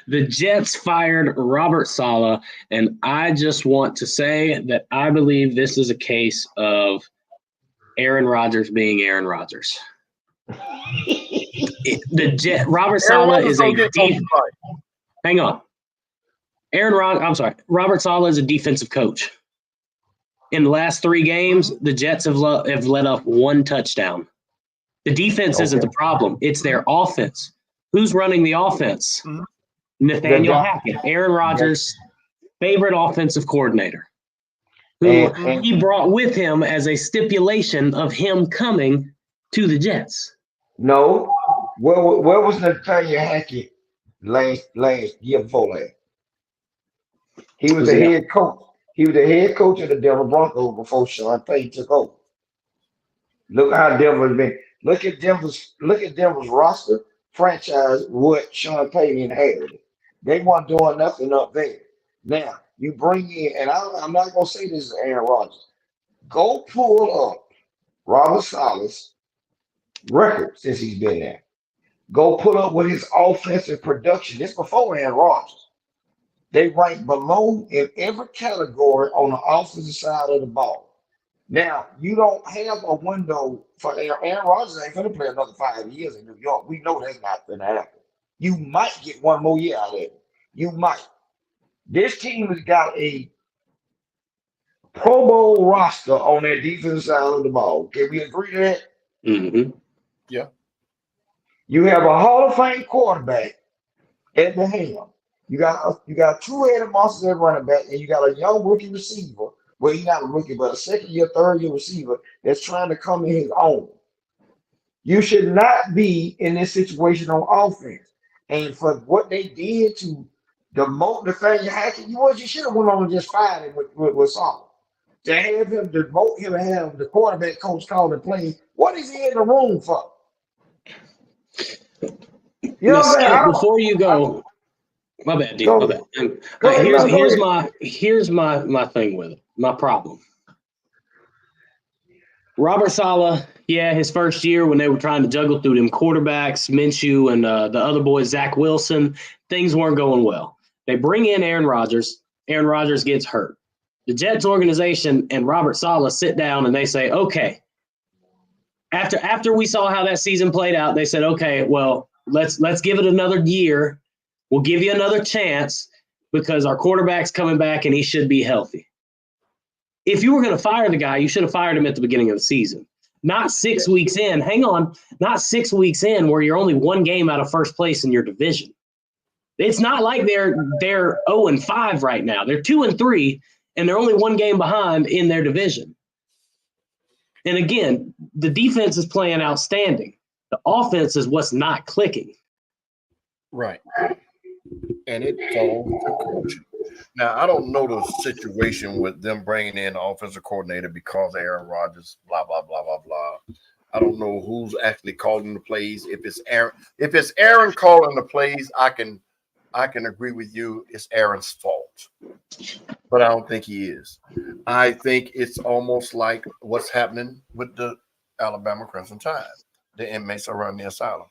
S1: The Jets fired Robert Saleh, and I just want to say that I believe this is a case of Aaron Rodgers being Aaron Rodgers. Robert Saleh is hang on. Robert Saleh is a defensive coach. In the last 3 games, the Jets have let up 1 touchdown. The defense isn't the problem. It's their offense. Who's running the offense? Nathaniel Hackett, Aaron Rodgers' favorite offensive coordinator, who he brought with him as a stipulation of him coming to the Jets.
S3: No. Where was Nathaniel Hackett last year before last? He was the head coach. He was the head coach of the Denver Broncos before Sean Payton took over. Look how Denver has been. Look at Denver's roster franchise. What Sean Payton inherited. They weren't doing nothing up there. Now you bring in, and I'm not gonna say this is Aaron Rodgers. Go pull up Robert Saleh's record since he's been there. Go pull up with his offensive production. This before Aaron Rodgers. They rank below in every category on the offensive side of the ball. Now, you don't have a window for Aaron Rodgers ain't going to play another 5 years in New York. We know that's not going to happen. You might get 1 more year out of it. You might. This team has got a Pro Bowl roster on their defensive side of the ball. Can we agree to that?
S2: Yeah.
S3: You have a Hall of Fame quarterback at the helm. You got 2-headed monsters at running back, and you got a young rookie receiver. Well, he's not a rookie, but a 2nd-year, 3rd-year receiver that's trying to come in his own. You should not be in this situation on offense. And for what they did to demote Nathaniel Hackett, you should have went on and just fired him with Saleh. To have him demote him and have the quarterback coach call the play, what is he in the room for? You know what I'm saying?
S1: Skip, before you go, my bad, dude. My bad. Here's my thing with it. My problem. Robert Saleh, yeah, his first year when they were trying to juggle through them quarterbacks, Minshew and the other boy, Zach Wilson, things weren't going well. They bring in Aaron Rodgers. Aaron Rodgers gets hurt. The Jets organization and Robert Saleh sit down and they say, okay, after we saw how that season played out, they said, okay, well, let's give it another year. We'll give you another chance because our quarterback's coming back and he should be healthy. If you were going to fire the guy, you should have fired him at the beginning of the season. Not 6 weeks in. Hang on. Not 6 weeks in where you're only one game out of first place in your division. It's not like they're 0-5 right now. They're 2-3, and they're only one game behind in their division. And again, the defense is playing outstanding. The offense is what's not clicking.
S2: Right. And it falls to coaching. Now, I don't know the situation with them bringing in the offensive coordinator because of Aaron Rodgers, blah, blah, blah, blah, blah. I don't know who's actually calling the plays. If it's Aaron calling the plays, I can agree with you. It's Aaron's fault. But I don't think he is. I think it's almost like what's happening with the Alabama Crimson Tide. The inmates around the asylum.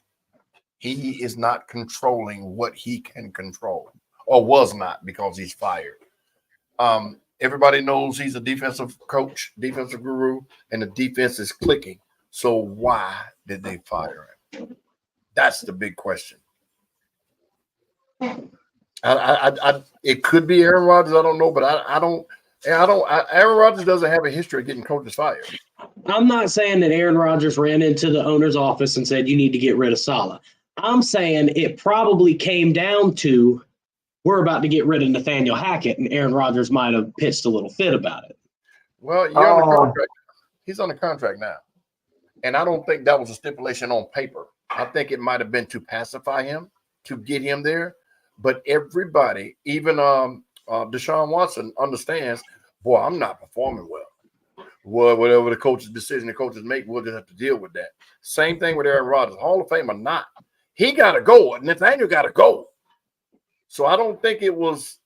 S2: He is not controlling what he can control, or was not because he's fired. Everybody knows he's a defensive coach, defensive guru, and the defense is clicking. So why did they fire him? That's the big question. It could be Aaron Rodgers. I don't know, but I don't. Aaron Rodgers doesn't have a history of getting coaches fired.
S1: I'm not saying that Aaron Rodgers ran into the owner's office and said, you need to get rid of Saleh. I'm saying it probably came down to we're about to get rid of Nathaniel Hackett, and Aaron Rodgers might have pitched a little fit about it.
S2: Well, you're on the contract. He's on the contract now. And I don't think that was a stipulation on paper. I think it might have been to pacify him, to get him there. But everybody, even Deshaun Watson, understands, boy, I'm not performing well. Well, whatever the coach's decision the coaches make, we'll just have to deal with that. Same thing with Aaron Rodgers. Hall of Fame or not, he got to go. Nathaniel got to go. So I don't think it was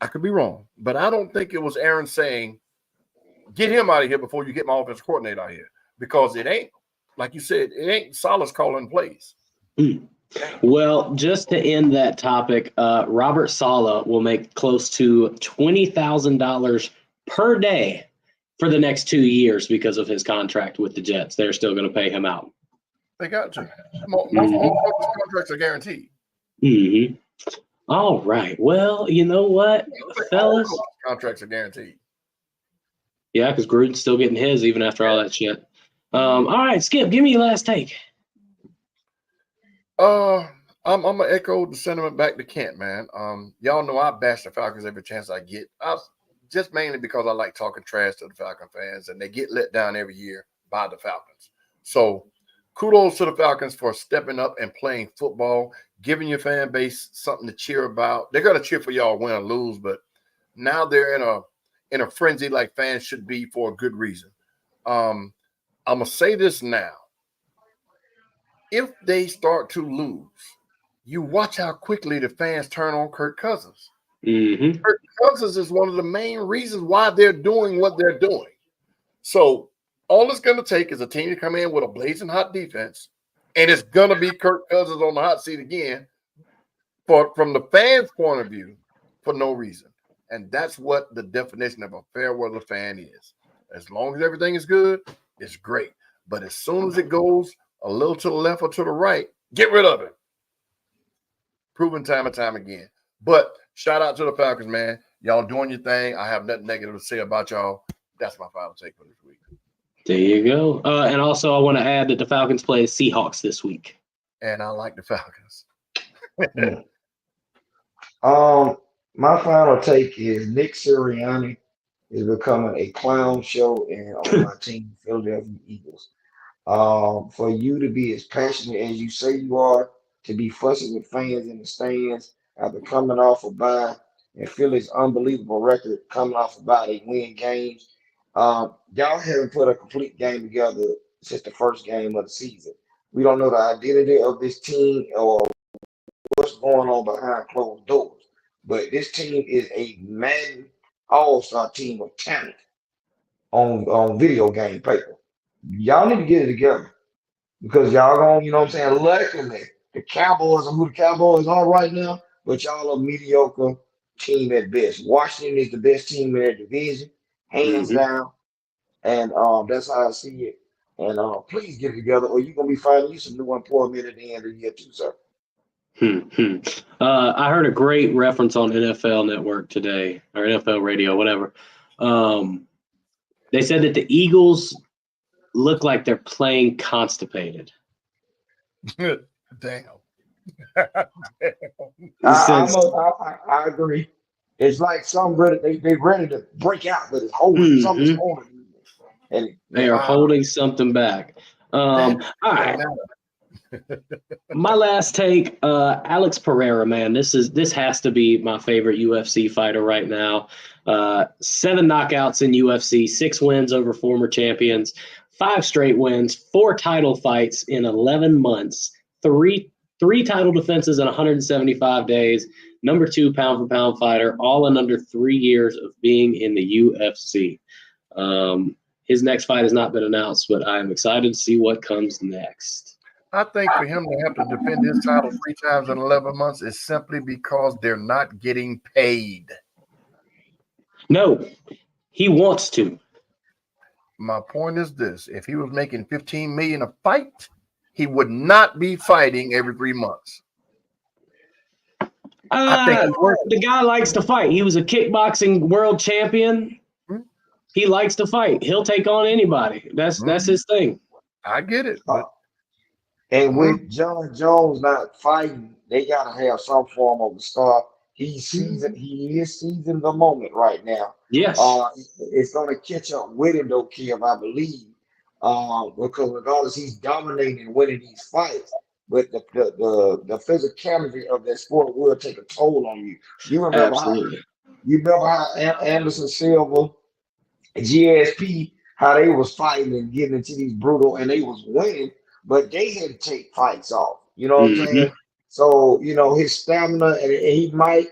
S2: I could be wrong, but I don't think it was Aaron saying, get him out of here before you get my offensive coordinator out here. Because it ain't, like you said, it ain't Saleh's calling plays.
S1: Well, just to end that topic, Robert Saleh will make close to $20,000 per day for the next 2 years because of his contract with the Jets. They're still going to pay him out.
S2: They got to. Most contracts are guaranteed.
S1: Mm-hmm. All right. Well, you know what, fellas?
S2: Contracts are guaranteed.
S1: Yeah, because Gruden's still getting his even after all that shit. All right, Skip, give me your last take.
S2: I'm gonna echo the sentiment back to Kent, man. Y'all know I bash the Falcons every chance I get. Just mainly because I like talking trash to the Falcon fans, and they get let down every year by the Falcons. So kudos to the Falcons for stepping up and playing football, giving your fan base something to cheer about. They're gonna cheer for y'all win or lose, but now they're in a frenzy like fans should be for a good reason. I'm gonna say this now. If they start to lose, you watch how quickly the fans turn on Kirk Cousins.
S1: Mm-hmm.
S2: Kirk Cousins is one of the main reasons why they're doing what they're doing. So all it's going to take is a team to come in with a blazing hot defense, and it's going to be Kirk Cousins on the hot seat again from the fans' point of view for no reason. And that's what the definition of a fair weather fan is. As long as everything is good, it's great. But as soon as it goes a little to the left or to the right, get rid of it. Proven time and time again. But shout out to the Falcons, man. Y'all doing your thing. I have nothing negative to say about y'all. That's my final take for this week.
S1: There you go. And also, I want to add that the Falcons play the Seahawks this week.
S2: And I like the Falcons.
S3: My final take is Nick Sirianni is becoming a clown show and on my team, Philadelphia Eagles. For you to be as passionate as you say you are, to be fussing with fans in the stands after coming off a bye and Philly's unbelievable record coming off a bye, they win games. Y'all haven't put a complete game together since the first game of the season. We don't know the identity of this team or what's going on behind closed doors. But this team is a Madden all-star team of talent on video game paper. Y'all need to get it together because y'all gonna, you know what I'm saying? Luckily, the Cowboys are who the Cowboys are right now, but y'all are mediocre team at best. Washington is the best team in their division, hands down. And that's how I see it. And please get it together, or you're gonna be finding you some new employment at the end of the year too, sir.
S1: I heard a great reference on NFL Network today, or NFL Radio, whatever. They said that the Eagles look like they're playing constipated.
S2: Damn.
S3: I agree. It's like they ready to break out, but it's holding something's holding them. And
S1: they are holding something back. All right. My last take, Alex Pereira, man. This has to be my favorite UFC fighter right now. 7 knockouts in UFC, 6 wins over former champions, 5 straight wins, 4 title fights in 11 months, 3 title defenses in 175 days, number 2 pound for pound fighter, all in under 3 years of being in the UFC. His next fight has not been announced, but I am excited to see what comes next.
S2: I think for him to have to defend his title 3 times in 11 months is simply because they're not getting paid.
S1: No, he wants to.
S2: My point is this: if he was making $15 million a fight, he would not be fighting every 3 months. I think
S1: the guy likes to fight. He was a kickboxing world champion. He likes to fight. He'll take on anybody. That's his thing.
S2: I get it. But
S3: and with John Jones not fighting, they gotta have some form of a star. He is seizing the moment right now.
S1: Yes.
S3: It's gonna catch up with him though, Kev, I believe. Because regardless, he's dominating winning these fights. But the physicality of that sport will take a toll on you. You remember how Anderson Silva, GSP, how they was fighting and getting into these brutal, and they was winning, but they had to take fights off. You know what I'm saying? So, you know, his stamina, and he might,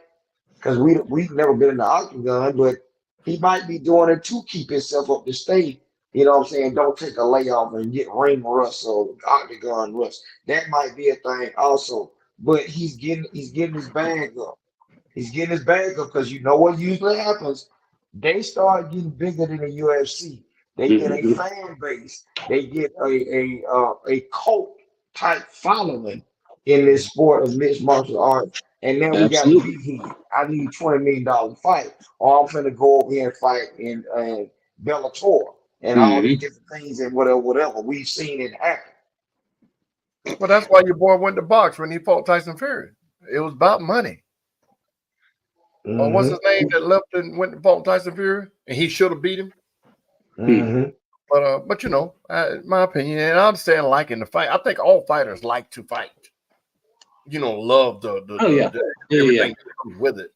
S3: because we've never been in the octagon, but he might be doing it to keep himself up to stay. You know what I'm saying? Don't take a layoff and get ring rust or octagon rust. That might be a thing also. But he's getting his bag up. He's getting his bag up because you know what usually happens? They start getting bigger than the UFC. They get a fan base. They get a cult type following in this sport of mixed martial arts. And then we got big heat. I need $20 million fight, or I'm finna go over here and fight in Bellator and all these different things and whatever. We've seen it happen.
S2: Well, that's why your boy went to box when he fought Tyson Fury. It was about money. Or what's his name that left and went and fought Tyson Fury, and he should have beat him. But you know, my opinion, and I understand liking the fight. I think all fighters like to fight. You know, love the everything that comes with it.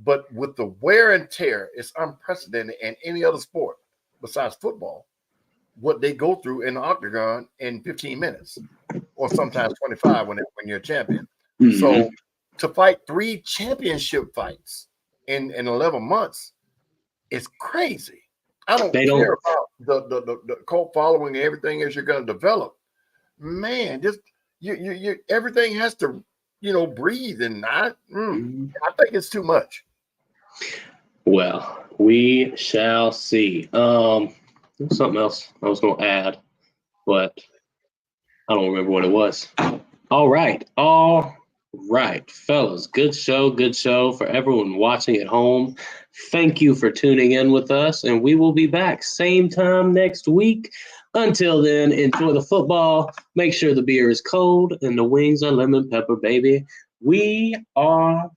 S2: But with the wear and tear, it's unprecedented in any other sport besides football. What they go through in the octagon in 15 minutes, or sometimes 25 when you're a champion. So to fight 3 championship fights in 11 months is crazy. I don't care about the cult following and everything as you're going to develop. Man, just you everything has to, you know, breathe, and I think it's too much.
S1: Well, we shall see. Something else I was going to add, but I don't remember what it was. All right, fellas. Good show for everyone watching at home. Thank you for tuning in with us, and we will be back same time next week. Until then, enjoy the football. Make sure the beer is cold and the wings are lemon pepper, baby. We are